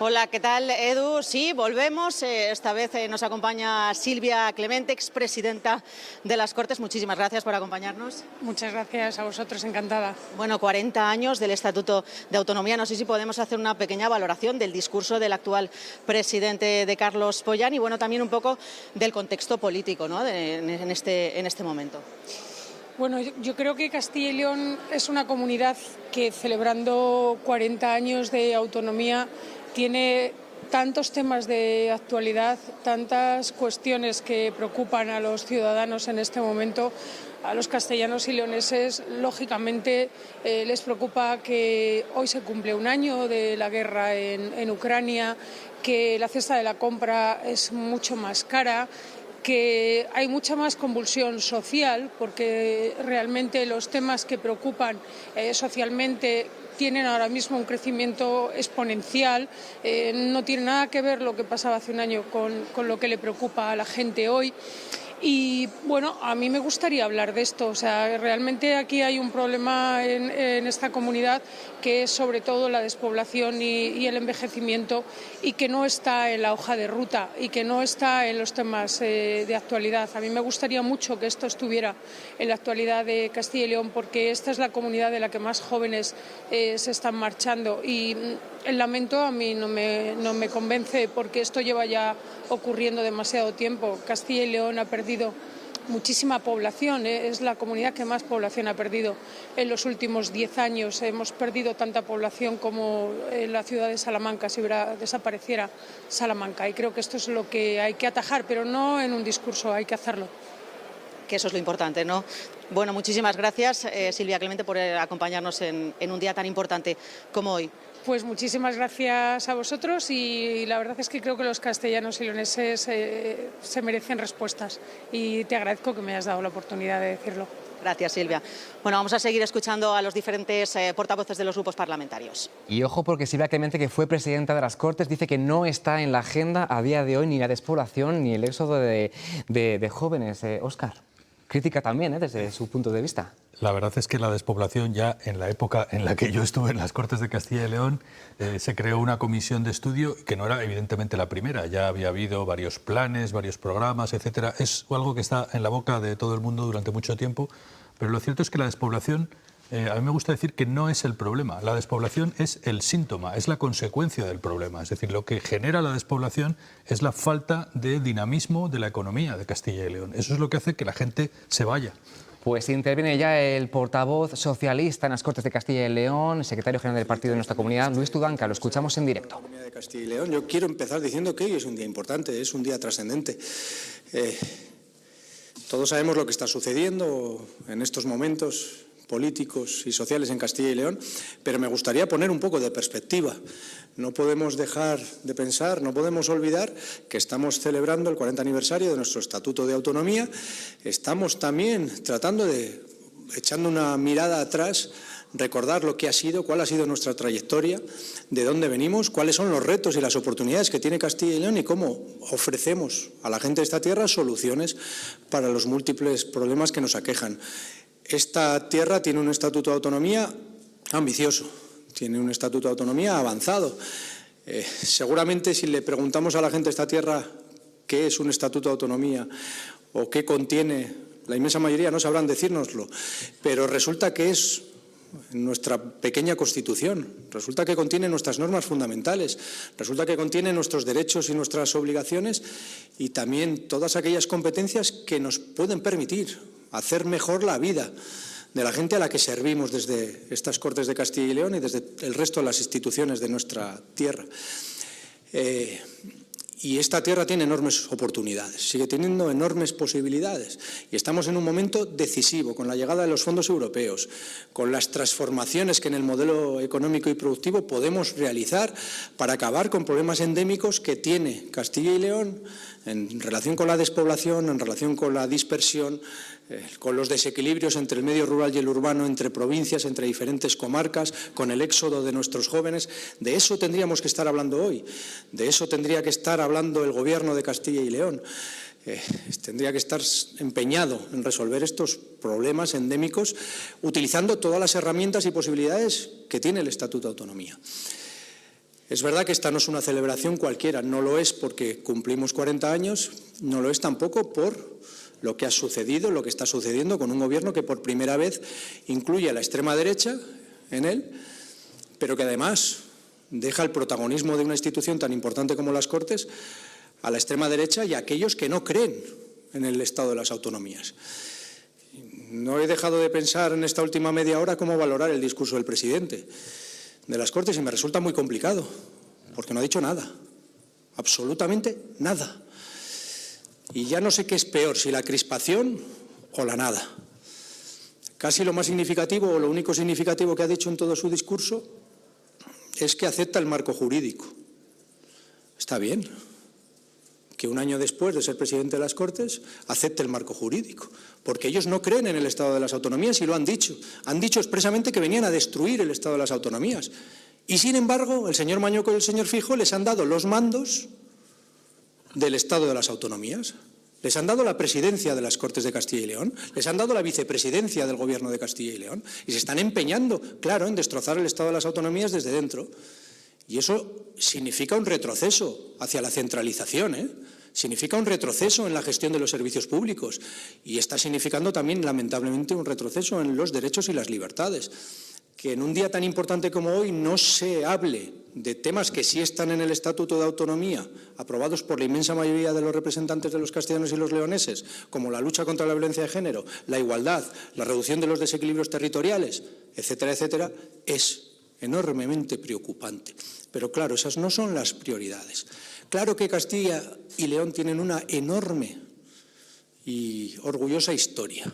Hola, ¿qué tal, Edu? Sí, volvemos. Esta vez nos acompaña Silvia Clemente, expresidenta de las Cortes. Muchísimas gracias por acompañarnos. Muchas gracias a vosotros, encantada. Bueno, 40 años del Estatuto de Autonomía. No sé si podemos hacer una pequeña valoración del discurso del actual presidente de Carlos Pollán y bueno, también un poco del contexto político, ¿no? en este momento. Bueno, yo creo que Castilla y León es una comunidad que, celebrando 40 años de autonomía, tiene tantos temas de actualidad, tantas cuestiones que preocupan a los ciudadanos en este momento. A los castellanos y leoneses, lógicamente, les preocupa que hoy se cumple un año de la guerra en Ucrania, que la cesta de la compra es mucho más cara, que hay mucha más convulsión social, porque realmente los temas que preocupan socialmente tienen ahora mismo un crecimiento exponencial. No tiene nada que ver lo que pasaba hace un año con lo que le preocupa a la gente hoy. Y bueno, a mí me gustaría hablar de esto. O sea, realmente aquí hay un problema en esta comunidad que es sobre todo la despoblación y el envejecimiento, y que no está en la hoja de ruta y que no está en los temas de actualidad. A mí me gustaría mucho que esto estuviera en la actualidad de Castilla y León, porque esta es la comunidad de la que más jóvenes se están marchando, y el lamento a mí no me convence, porque esto lleva ya ocurriendo demasiado tiempo. Castilla y León ha perdido muchísima población, es la comunidad que más población ha perdido en los últimos 10 años. Hemos perdido tanta población como en la ciudad de Salamanca si desapareciera Salamanca, y creo que esto es lo que hay que atajar, pero no en un discurso, hay que hacerlo. Que eso es lo importante, ¿no? Bueno, muchísimas gracias, Silvia Clemente, por acompañarnos en un día tan importante como hoy. Pues muchísimas gracias a vosotros, y la verdad es que creo que los castellanos y leoneses se merecen respuestas, y te agradezco que me hayas dado la oportunidad de decirlo. Gracias, Silvia. Bueno, vamos a seguir escuchando a los diferentes portavoces de los grupos parlamentarios. Y ojo, porque Silvia Clemente, que fue presidenta de las Cortes, dice que no está en la agenda a día de hoy ni la despoblación ni el éxodo de jóvenes. Óscar, crítica también, desde su punto de vista. La verdad es que la despoblación, ya en la época en la que yo estuve en las Cortes de Castilla y León, se creó una comisión de estudio que no era evidentemente la primera. Ya había habido varios planes, varios programas, etcétera. Es algo que está en la boca de todo el mundo durante mucho tiempo, pero lo cierto es que la despoblación, a mí me gusta decir que no es el problema. La despoblación es el síntoma, es la consecuencia del problema. Es decir, lo que genera la despoblación es la falta de dinamismo de la economía de Castilla y León. Eso es lo que hace que la gente se vaya. Pues interviene ya el portavoz socialista en las Cortes de Castilla y León, secretario general del partido de nuestra comunidad, Luis Tudanca. Lo escuchamos en directo. De Castilla y León. Yo quiero empezar diciendo que hoy es un día importante, es un día trascendente. Todos sabemos lo que está sucediendo en estos momentos políticos y sociales en Castilla y León, pero me gustaría poner un poco de perspectiva. No podemos dejar de pensar, no podemos olvidar que estamos celebrando el 40 aniversario de nuestro Estatuto de Autonomía. Estamos también tratando de, echando una mirada atrás, recordar lo que ha sido, cuál ha sido nuestra trayectoria, de dónde venimos, cuáles son los retos y las oportunidades que tiene Castilla y León y cómo ofrecemos a la gente de esta tierra soluciones para los múltiples problemas que nos aquejan. Esta tierra tiene un Estatuto de Autonomía ambicioso, tiene un Estatuto de Autonomía avanzado. Seguramente si le preguntamos a la gente de esta tierra qué es un Estatuto de Autonomía o qué contiene, la inmensa mayoría no sabrán decírnoslo, pero resulta que es nuestra pequeña Constitución, resulta que contiene nuestras normas fundamentales, resulta que contiene nuestros derechos y nuestras obligaciones y también todas aquellas competencias que nos pueden permitir hacer mejor la vida de la gente a la que servimos desde estas Cortes de Castilla y León y desde el resto de las instituciones de nuestra tierra. Y esta tierra tiene enormes oportunidades, sigue teniendo enormes posibilidades. Y estamos en un momento decisivo, con la llegada de los fondos europeos, con las transformaciones que en el modelo económico y productivo podemos realizar para acabar con problemas endémicos que tiene Castilla y León en relación con la despoblación, en relación con la dispersión, con los desequilibrios entre el medio rural y el urbano, entre provincias, entre diferentes comarcas, con el éxodo de nuestros jóvenes. De eso tendríamos que estar hablando hoy, de eso tendría que estar hablando el Gobierno de Castilla y León. Tendría que estar empeñado en resolver estos problemas endémicos utilizando todas las herramientas y posibilidades que tiene el Estatuto de Autonomía. Es verdad que esta no es una celebración cualquiera, no lo es porque cumplimos 40 años, no lo es tampoco por lo que ha sucedido, lo que está sucediendo con un gobierno que por primera vez incluye a la extrema derecha en él, pero que además deja el protagonismo de una institución tan importante como las Cortes a la extrema derecha y a aquellos que no creen en el Estado de las autonomías. No he dejado de pensar en esta última media hora cómo valorar el discurso del presidente de las Cortes y me resulta muy complicado, porque no ha dicho nada, absolutamente nada. Y ya no sé qué es peor, si la crispación o la nada. Casi lo más significativo o lo único significativo que ha dicho en todo su discurso es que acepta el marco jurídico. Está bien que un año después de ser presidente de las Cortes acepte el marco jurídico, porque ellos no creen en el Estado de las Autonomías y lo han dicho. Han dicho expresamente que venían a destruir el Estado de las Autonomías. Y sin embargo, el señor Mañueco y el señor Feijóo les han dado los mandos del Estado de las Autonomías. Les han dado la presidencia de las Cortes de Castilla y León, les han dado la vicepresidencia del Gobierno de Castilla y León y se están empeñando, claro, en destrozar el Estado de las Autonomías desde dentro. Y eso significa un retroceso hacia la centralización, significa un retroceso en la gestión de los servicios públicos y está significando también, lamentablemente, un retroceso en los derechos y las libertades. Que en un día tan importante como hoy no se hable de temas que sí están en el Estatuto de Autonomía, aprobados por la inmensa mayoría de los representantes de los castellanos y los leoneses, como la lucha contra la violencia de género, la igualdad, la reducción de los desequilibrios territoriales, etcétera, etcétera, es enormemente preocupante. Pero claro, esas no son las prioridades. Claro que Castilla y León tienen una enorme y orgullosa historia,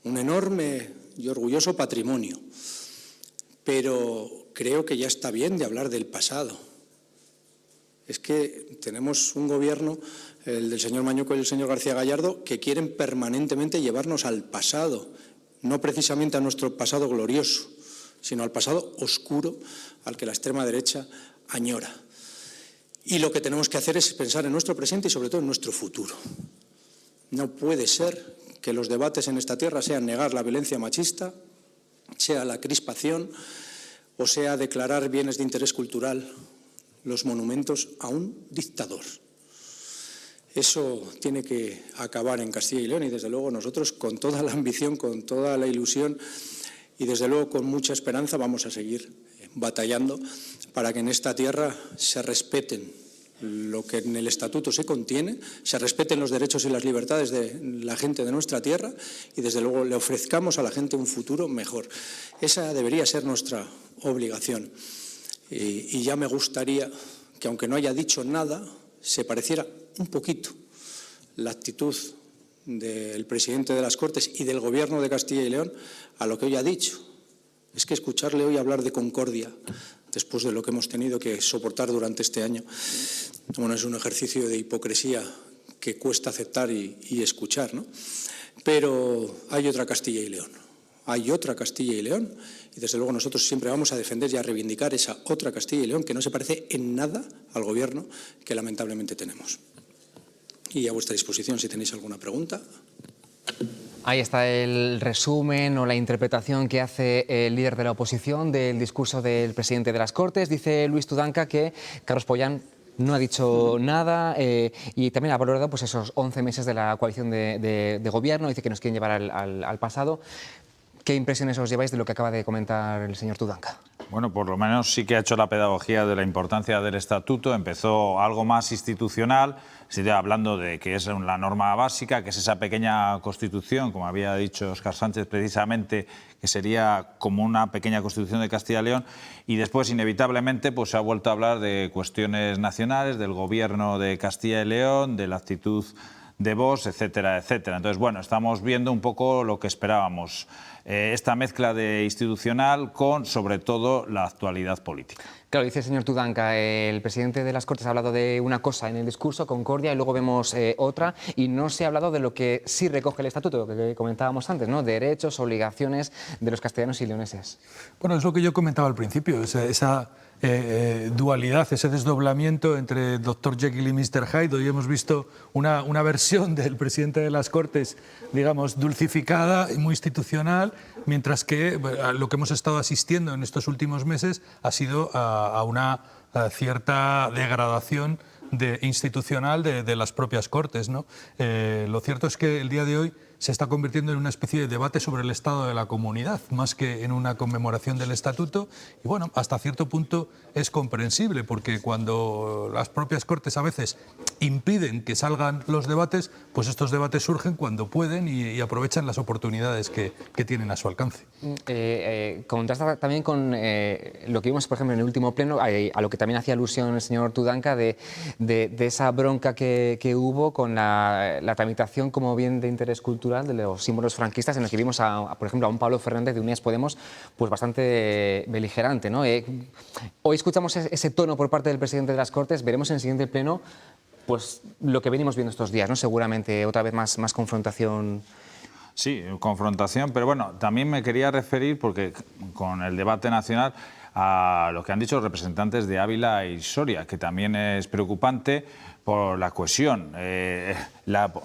un enorme y orgulloso patrimonio, pero creo que ya está bien de hablar del pasado. Es que tenemos un gobierno, el del señor Mañueco y el señor García Gallardo, que quieren permanentemente llevarnos al pasado, no precisamente a nuestro pasado glorioso, sino al pasado oscuro al que la extrema derecha añora. Y lo que tenemos que hacer es pensar en nuestro presente y sobre todo en nuestro futuro. No puede ser que los debates en esta tierra sean negar la violencia machista, sea la crispación o sea declarar bienes de interés cultural los monumentos a un dictador. Eso tiene que acabar en Castilla y León y desde luego nosotros con toda la ambición, con toda la ilusión y desde luego con mucha esperanza vamos a seguir batallando para que en esta tierra se respeten lo que en el Estatuto se contiene, se respeten los derechos y las libertades de la gente de nuestra tierra y desde luego le ofrezcamos a la gente un futuro mejor. Esa debería ser nuestra obligación. Y ya me gustaría que, aunque no haya dicho nada, se pareciera un poquito la actitud del presidente de las Cortes y del Gobierno de Castilla y León a lo que hoy ha dicho. Es que escucharle hoy hablar de concordia, después de lo que hemos tenido que soportar durante este año, bueno, es un ejercicio de hipocresía que cuesta aceptar y escuchar, ¿no? Pero hay otra Castilla y León, hay otra Castilla y León, y desde luego nosotros siempre vamos a defender y a reivindicar esa otra Castilla y León que no se parece en nada al gobierno que lamentablemente tenemos. Y a vuestra disposición si tenéis alguna pregunta. Ahí está el resumen o la interpretación que hace el líder de la oposición del discurso del presidente de las Cortes. Dice Luis Tudanca que Carlos Pollán no ha dicho nada y también ha valorado pues, esos 11 meses de la coalición de gobierno. Dice que nos quieren llevar al pasado. ¿Qué impresiones os lleváis de lo que acaba de comentar el señor Tudanca? Bueno, por lo menos sí que ha hecho la pedagogía de la importancia del estatuto. Empezó algo más institucional, hablando de que es la norma básica, que es esa pequeña constitución, como había dicho Óscar Sánchez precisamente, que sería como una pequeña constitución de Castilla y León, y después inevitablemente pues se ha vuelto a hablar de cuestiones nacionales, del gobierno de Castilla y León, de la actitud de Vox, etcétera, etcétera. Entonces, bueno, estamos viendo un poco lo que esperábamos, esta mezcla de institucional con, sobre todo, la actualidad política. Claro, dice el señor Tudanca, el presidente de las Cortes ha hablado de una cosa en el discurso, concordia, y luego vemos otra, y no se ha hablado de lo que sí recoge el estatuto, lo que comentábamos antes, ¿no? Derechos, obligaciones de los castellanos y leoneses. Bueno, es lo que yo comentaba al principio, esa dualidad, ese desdoblamiento entre Dr. Jekyll y Mr. Hyde. Hoy hemos visto una versión del presidente de las Cortes, digamos, dulcificada y muy institucional, mientras que lo que hemos estado asistiendo en estos últimos meses ha sido a una cierta degradación institucional de las propias Cortes, ¿no? Lo cierto es que el día de hoy se está convirtiendo en una especie de debate sobre el estado de la comunidad, más que en una conmemoración del estatuto. Y bueno, hasta cierto punto es comprensible, porque cuando las propias Cortes a veces impiden que salgan los debates, pues estos debates surgen cuando pueden y aprovechan las oportunidades que tienen a su alcance. Contrasta también con lo que vimos, por ejemplo, en el último pleno, a lo que también hacía alusión el señor Tudanca, de esa bronca que hubo con la tramitación como bien de interés cultural de los símbolos franquistas, en el que vimos, por ejemplo, a un Pablo Fernández de Unidas Podemos pues bastante beligerante, ¿no? Hoy escuchamos ese tono por parte del presidente de las Cortes, veremos en el siguiente pleno pues lo que venimos viendo estos días, ¿no? Seguramente otra vez más confrontación. Sí, confrontación, pero bueno, también me quería referir, porque con el debate nacional, a lo que han dicho los representantes de Ávila y Soria, que también es preocupante por la cohesión.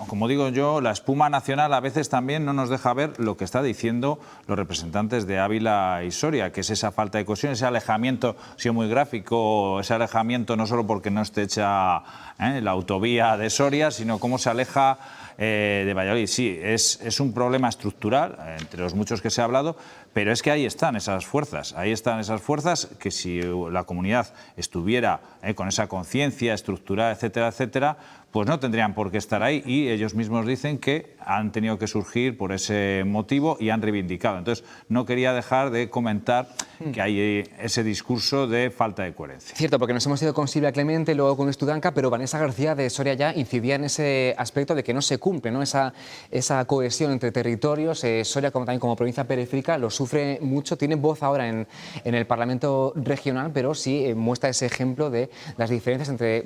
Como digo yo, la espuma nacional a veces también no nos deja ver lo que está diciendo los representantes de Ávila y Soria, que es esa falta de cohesión, ese alejamiento, ha sido muy gráfico, ese alejamiento no solo porque no esté hecha la autovía de Soria, sino cómo se aleja de Valladolid. Sí, es un problema estructural, entre los muchos que se ha hablado, pero es que ahí están esas fuerzas que si la comunidad estuviera con esa conciencia estructurada, etcétera, etcétera, pues no tendrían por qué estar ahí, y ellos mismos dicen que han tenido que surgir por ese motivo y han reivindicado. Entonces, no quería dejar de comentar que hay ese discurso de falta de coherencia. Cierto, porque nos hemos ido con Silvia Clemente, luego con Tudanca, pero Vanessa García de Soria ya incidía en ese aspecto de que no se cumple, ¿no? Esa cohesión entre territorios. Soria, también como provincia periférica, lo sufre mucho, tiene voz ahora en el Parlamento regional, pero sí muestra ese ejemplo de las diferencias entre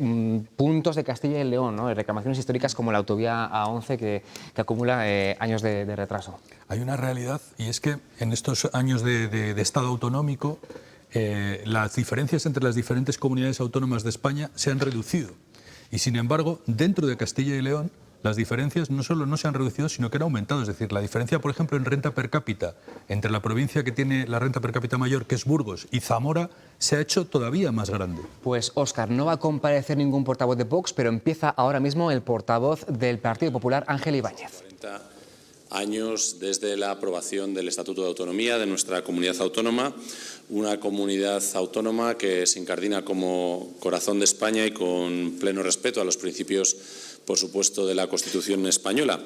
puntos de Castilla y León, ¿no? Reclamaciones históricas como la autovía A11 que acumula años de retraso. Hay una realidad, y es que en estos años de Estado autonómico las diferencias entre las diferentes comunidades autónomas de España se han reducido. Y sin embargo, dentro de Castilla y León, las diferencias no solo no se han reducido, sino que han aumentado. Es decir, la diferencia, por ejemplo, en renta per cápita entre la provincia que tiene la renta per cápita mayor, que es Burgos, y Zamora, se ha hecho todavía más grande. Pues, Óscar, no va a comparecer ningún portavoz de Vox, pero empieza ahora mismo el portavoz del Partido Popular, Ángel Ibáñez. 40 años desde la aprobación del Estatuto de Autonomía de nuestra comunidad autónoma, una comunidad autónoma que se incardina como corazón de España y con pleno respeto a los principios, por supuesto, de la Constitución española.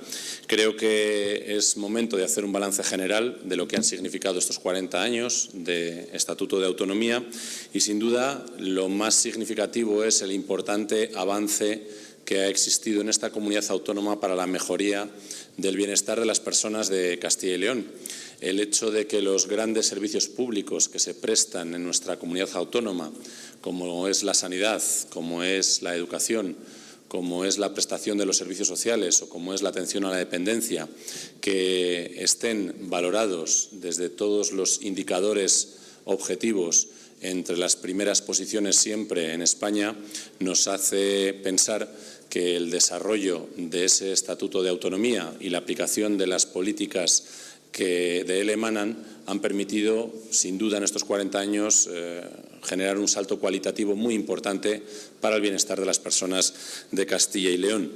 Creo que es momento de hacer un balance general de lo que han significado estos 40 años de Estatuto de Autonomía, y sin duda lo más significativo es el importante avance que ha existido en esta comunidad autónoma para la mejoría del bienestar de las personas de Castilla y León. El hecho de que los grandes servicios públicos que se prestan en nuestra comunidad autónoma, como es la sanidad, como es la educación, como es la prestación de los servicios sociales o como es la atención a la dependencia, que estén valorados desde todos los indicadores objetivos entre las primeras posiciones siempre en España, nos hace pensar que el desarrollo de ese Estatuto de Autonomía y la aplicación de las políticas que de él emanan han permitido, sin duda, en estos 40 años generar un salto cualitativo muy importante para el bienestar de las personas de Castilla y León.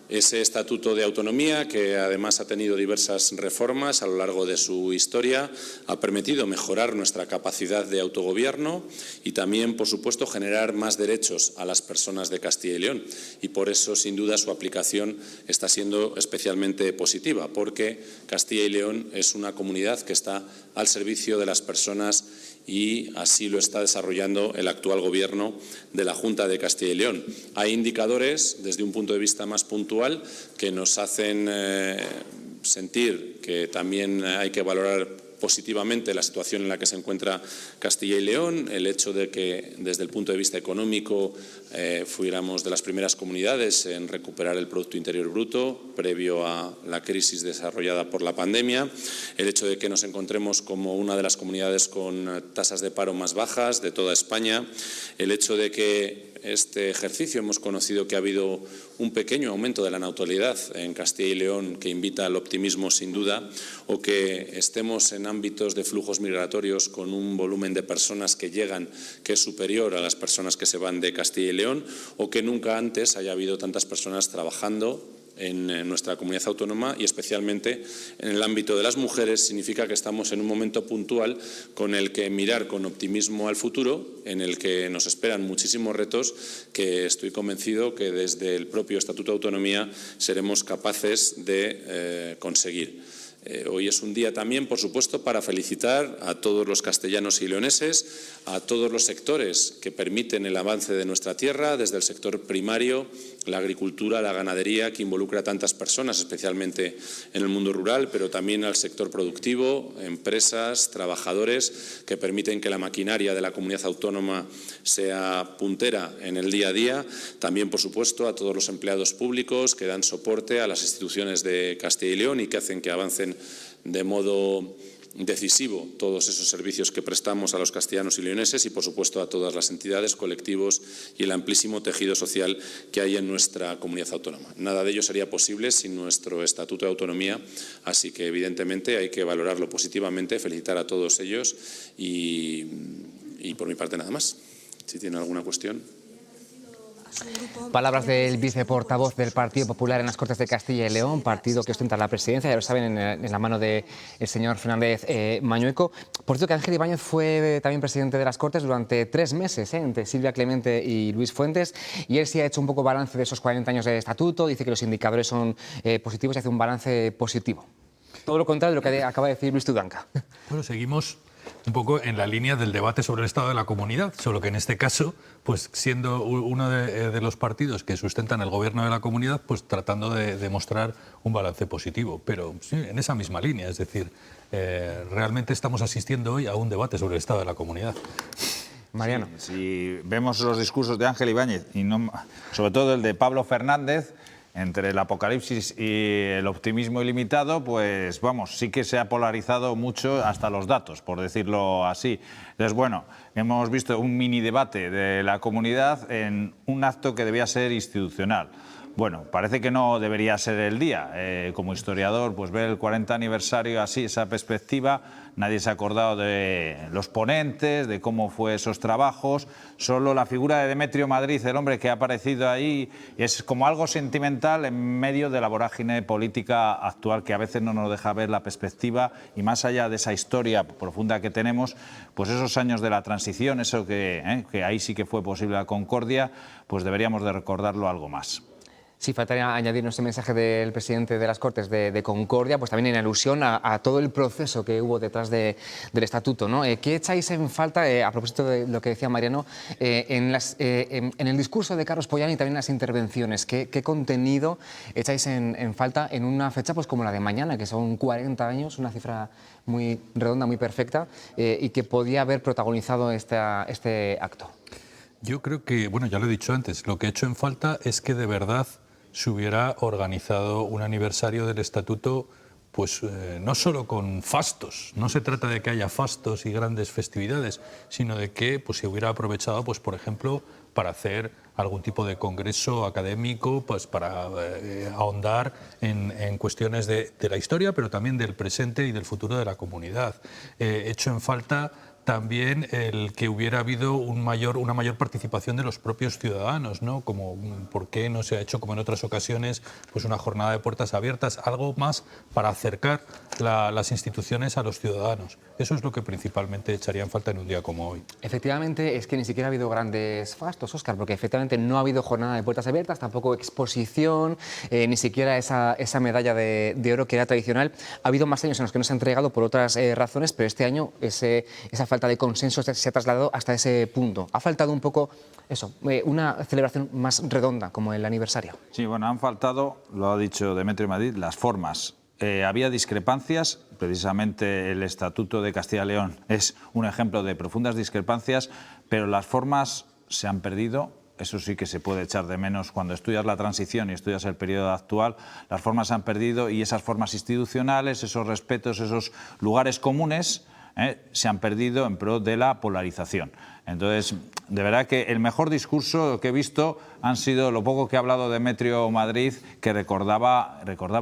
Ese Estatuto de Autonomía, que además ha tenido diversas reformas a lo largo de su historia, ha permitido mejorar nuestra capacidad de autogobierno y también, por supuesto, generar más derechos a las personas de Castilla y León. Y por eso, sin duda, su aplicación está siendo especialmente positiva, porque Castilla y León es una comunidad que está al servicio de las personas y así lo está desarrollando el actual Gobierno de la Junta de Castilla y León. Hay indicadores, desde un punto de vista más puntual, que nos hacen sentir que también hay que valorar positivamente la situación en la que se encuentra Castilla y León, el hecho de que desde el punto de vista económico fuéramos de las primeras comunidades en recuperar el Producto Interior Bruto previo a la crisis desarrollada por la pandemia, el hecho de que nos encontremos como una de las comunidades con tasas de paro más bajas de toda España, el hecho de que este ejercicio hemos conocido que ha habido un pequeño aumento de la natalidad en Castilla y León que invita al optimismo sin duda, o que estemos en ámbitos de flujos migratorios con un volumen de personas que llegan que es superior a las personas que se van de Castilla y León, o que nunca antes haya habido tantas personas trabajando en nuestra comunidad autónoma y especialmente en el ámbito de las mujeres, significa que estamos en un momento puntual con el que mirar con optimismo al futuro, en el que nos esperan muchísimos retos que estoy convencido que desde el propio Estatuto de Autonomía seremos capaces de conseguir. Hoy es un día también, por supuesto, para felicitar a todos los castellanos y leoneses, a todos los sectores que permiten el avance de nuestra tierra, desde el sector primario, la agricultura, la ganadería, que involucra a tantas personas, especialmente en el mundo rural, pero también al sector productivo, empresas, trabajadores, que permiten que la maquinaria de la comunidad autónoma sea puntera en el día a día. También, por supuesto, a todos los empleados públicos que dan soporte a las instituciones de Castilla y León y que hacen que avancen de modo decisivo todos esos servicios que prestamos a los castellanos y leoneses y, por supuesto, a todas las entidades, colectivos y el amplísimo tejido social que hay en nuestra comunidad autónoma. Nada de ello sería posible sin nuestro Estatuto de Autonomía, así que, evidentemente, hay que valorarlo positivamente, felicitar a todos ellos y por mi parte, nada más. Si tienen alguna cuestión. Palabras del viceportavoz del Partido Popular en las Cortes de Castilla y León, partido que ostenta la presidencia, ya lo saben, en la mano del señor Fernández Mañueco. Por cierto, que Ángel Ibáñez fue también presidente de las Cortes durante 3 meses, entre Silvia Clemente y Luis Fuentes, y él sí ha hecho un poco balance de esos 40 años de estatuto, dice que los indicadores son positivos y hace un balance positivo. Todo lo contrario de lo que acaba de decir Luis Tudanca. Bueno, seguimos un poco en la línea del debate sobre el estado de la comunidad, solo que en este caso, pues siendo uno de los partidos que sustentan el gobierno de la comunidad, pues tratando de demostrar un balance positivo, pero sí, en esa misma línea, es decir, realmente estamos asistiendo hoy a un debate sobre el estado de la comunidad. Mariano. Sí, si vemos los discursos de Ángel Ibáñez, y no, sobre todo el de Pablo Fernández, entre el apocalipsis y el optimismo ilimitado, pues vamos, sí que se ha polarizado mucho hasta los datos, por decirlo así. Entonces, bueno, hemos visto un mini debate de la comunidad en un acto que debía ser institucional. Bueno, parece que no debería ser el día. Como historiador, pues ver el 40 aniversario así, esa perspectiva, nadie se ha acordado de los ponentes, de cómo fue esos trabajos. Solo la figura de Demetrio Madrid, el hombre que ha aparecido ahí, es como algo sentimental en medio de la vorágine política actual que a veces no nos deja ver la perspectiva y más allá de esa historia profunda que tenemos, pues esos años de la transición, eso que ahí sí que fue posible la concordia, pues deberíamos de recordarlo algo más. Sí, faltaría añadir ese mensaje del presidente de las Cortes de concordia, pues también en alusión a todo el proceso que hubo detrás del estatuto, ¿no? ¿Qué echáis en falta, a propósito de lo que decía Mariano, en el discurso de Carlos Pollán y también en las intervenciones? ¿Qué contenido echáis en falta en una fecha pues como la de mañana, que son 40 años, una cifra muy redonda, muy perfecta, y que podía haber protagonizado este acto? Yo creo que, bueno, ya lo he dicho antes, lo que he hecho en falta es que de verdad se hubiera organizado un aniversario del estatuto, pues no solo con fastos, no se trata de que haya fastos y grandes festividades, sino de que pues, se hubiera aprovechado, pues, por ejemplo, para hacer algún tipo de congreso académico, pues para ahondar en cuestiones de la historia, pero también del presente y del futuro de la comunidad. He hecho en falta también el que hubiera habido una mayor participación de los propios ciudadanos, ¿no? Como por qué no se ha hecho, como en otras ocasiones, pues una jornada de puertas abiertas, algo más para acercar las instituciones a los ciudadanos. Eso es lo que principalmente echaría en falta en un día como hoy. Efectivamente, es que ni siquiera ha habido grandes fastos, Óscar, porque efectivamente no ha habido jornada de puertas abiertas, tampoco exposición, ni siquiera esa medalla de oro que era tradicional. Ha habido más años en los que no se ha entregado por otras razones, pero este año esa falta de consenso se ha trasladado hasta ese punto. Ha faltado un poco eso, una celebración más redonda como el aniversario. Sí, bueno, han faltado, lo ha dicho Demetrio Madrid, las formas. Había discrepancias, precisamente el Estatuto de Castilla y León es un ejemplo de profundas discrepancias, pero las formas se han perdido. Eso sí que se puede echar de menos cuando estudias la transición y estudias el periodo actual. Las formas se han perdido y esas formas institucionales, esos respetos, esos lugares comunes se han perdido en pro de la polarización. Entonces, de verdad que el mejor discurso que he visto han sido lo poco que ha hablado Demetrio Madrid, que recordaba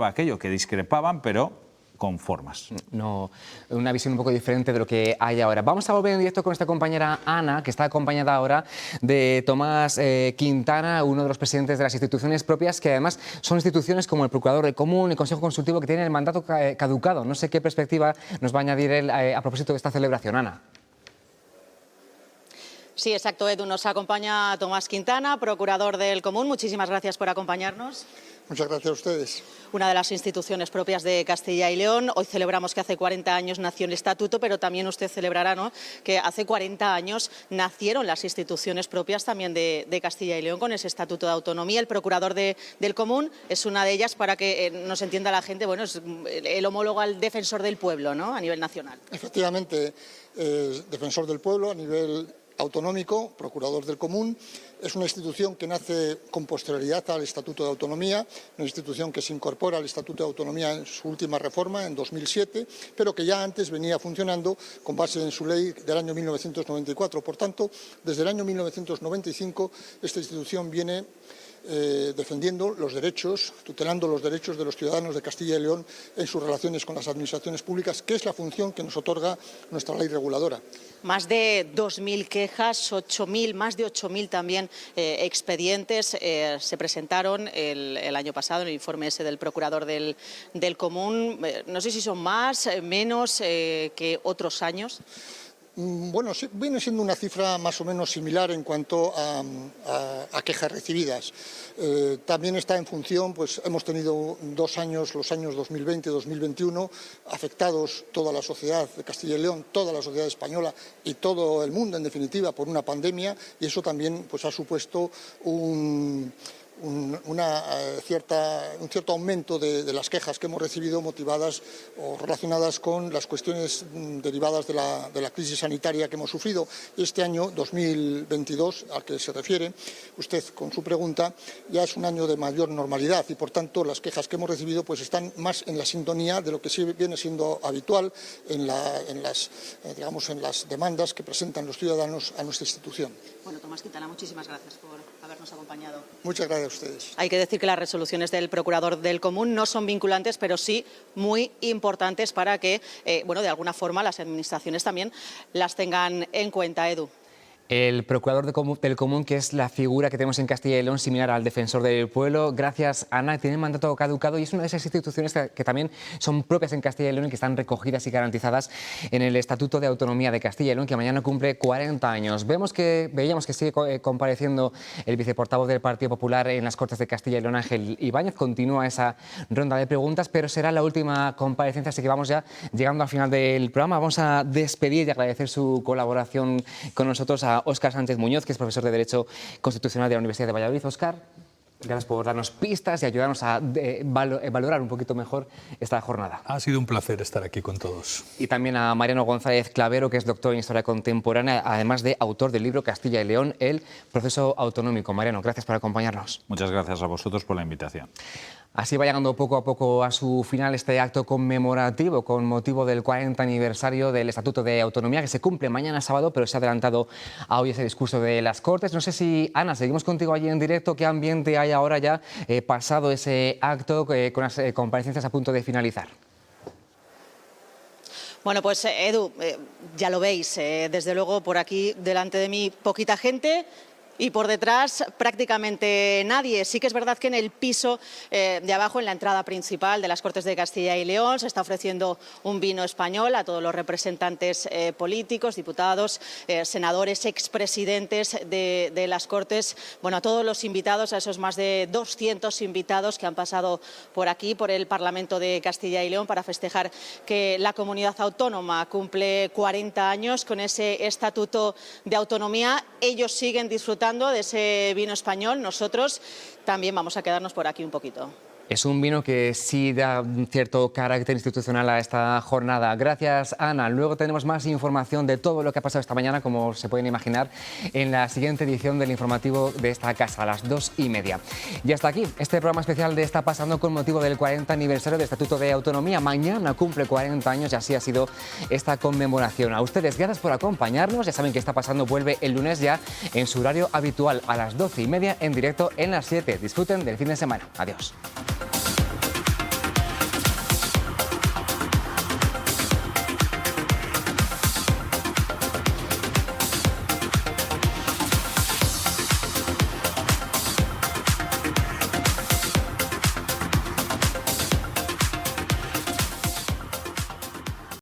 aquello, que discrepaban, pero con formas. No, una visión un poco diferente de lo que hay ahora. Vamos a volver en directo con esta compañera Ana, que está acompañada ahora de Tomás Quintana, uno de los presidentes de las instituciones propias, que además son instituciones como el Procurador del Común, el Consejo Consultivo, que tienen el mandato caducado. No sé qué perspectiva nos va a añadir él a propósito de esta celebración, Ana. Sí, exacto, Edu. Nos acompaña Tomás Quintana, Procurador del Común. Muchísimas gracias por acompañarnos. Muchas gracias a ustedes. Una de las instituciones propias de Castilla y León. Hoy celebramos que hace 40 años nació el Estatuto, pero también usted celebrará, ¿no?, que hace 40 años nacieron las instituciones propias también de Castilla y León con ese Estatuto de Autonomía. El Procurador del Común es una de ellas, para que nos entienda la gente. Bueno, es el homólogo al Defensor del Pueblo, ¿no?, a nivel nacional. Efectivamente, Defensor del Pueblo a nivel autonómico, Procurador del Común. Es una institución que nace con posterioridad al Estatuto de Autonomía, una institución que se incorpora al Estatuto de Autonomía en su última reforma, en 2007, pero que ya antes venía funcionando con base en su ley del año 1994. Por tanto, desde el año 1995, esta institución viene defendiendo los derechos, tutelando los derechos de los ciudadanos de Castilla y León en sus relaciones con las administraciones públicas, que es la función que nos otorga nuestra ley reguladora. Más de 2.000 quejas, más de 8.000 también expedientes se presentaron el año pasado en el informe ese del Procurador del Común. No sé si son más, menos que otros años. Bueno, sí, viene siendo una cifra más o menos similar en cuanto a quejas recibidas. También está en función, pues hemos tenido 2 años, los años 2020 y 2021, afectados toda la sociedad de Castilla y León, toda la sociedad española y todo el mundo, en definitiva, por una pandemia, y eso también pues ha supuesto un cierto aumento de las quejas que hemos recibido motivadas o relacionadas con las cuestiones derivadas de la crisis sanitaria que hemos sufrido. Este año 2022, al que se refiere usted con su pregunta, ya es un año de mayor normalidad y, por tanto, las quejas que hemos recibido pues están más en la sintonía de lo que sí viene siendo habitual en las demandas que presentan los ciudadanos a nuestra institución. Bueno, Tomás Quintana, muchísimas gracias por habernos acompañado. Muchas gracias a ustedes. Hay que decir que las resoluciones del Procurador del Común no son vinculantes, pero sí muy importantes para que, de alguna forma las administraciones también las tengan en cuenta, Edu. El Procurador del Común, que es la figura que tenemos en Castilla y León, similar al Defensor del Pueblo. Gracias, Ana. Tiene mandato caducado y es una de esas instituciones que también son propias en Castilla y León y que están recogidas y garantizadas en el Estatuto de Autonomía de Castilla y León, que mañana cumple 40 años. Veíamos que sigue compareciendo el viceportavoz del Partido Popular en las Cortes de Castilla y León, Ángel Ibáñez. Continúa esa ronda de preguntas, pero será la última comparecencia, así que vamos ya llegando al final del programa. Vamos a despedir y agradecer su colaboración con nosotros a Óscar Sánchez Muñoz, que es profesor de Derecho Constitucional de la Universidad de Valladolid. Óscar, gracias por darnos pistas y ayudarnos a valorar un poquito mejor esta jornada. Ha sido un placer estar aquí con todos. Y también a Mariano González Clavero, que es doctor en Historia Contemporánea, además de autor del libro Castilla y León, el proceso autonómico. Mariano, gracias por acompañarnos. Muchas gracias a vosotros por la invitación. Así va llegando poco a poco a su final este acto conmemorativo con motivo del 40 aniversario del Estatuto de Autonomía, que se cumple mañana sábado, pero se ha adelantado a hoy ese discurso de las Cortes. No sé si, Ana, seguimos contigo allí en directo. ¿Qué ambiente hay ahora ya pasado ese acto con las comparecencias a punto de finalizar? Bueno, pues Edu, ya lo veis, desde luego por aquí delante de mí poquita gente. Y por detrás prácticamente nadie. Sí que es verdad que en el piso de abajo, en la entrada principal de las Cortes de Castilla y León, se está ofreciendo un vino español a todos los representantes políticos, diputados, senadores, expresidentes de las Cortes, bueno, a todos los invitados, a esos más de 200 invitados que han pasado por aquí, por el Parlamento de Castilla y León, para festejar que la comunidad autónoma cumple 40 años con ese estatuto de autonomía. Ellos siguen disfrutando de ese vino español, nosotros también vamos a quedarnos por aquí un poquito. Es un vino que sí da un cierto carácter institucional a esta jornada. Gracias, Ana. Luego tenemos más información de todo lo que ha pasado esta mañana, como se pueden imaginar, en la siguiente edición del informativo de esta casa, a las 2:30. Y hasta aquí este programa especial de Está Pasando con motivo del 40 aniversario del Estatuto de Autonomía. Mañana cumple 40 años y así ha sido esta conmemoración. A ustedes, gracias por acompañarnos. Ya saben que Está Pasando vuelve el lunes ya en su horario habitual, a las 12:30 en directo en las 7. Disfruten del fin de semana. Adiós.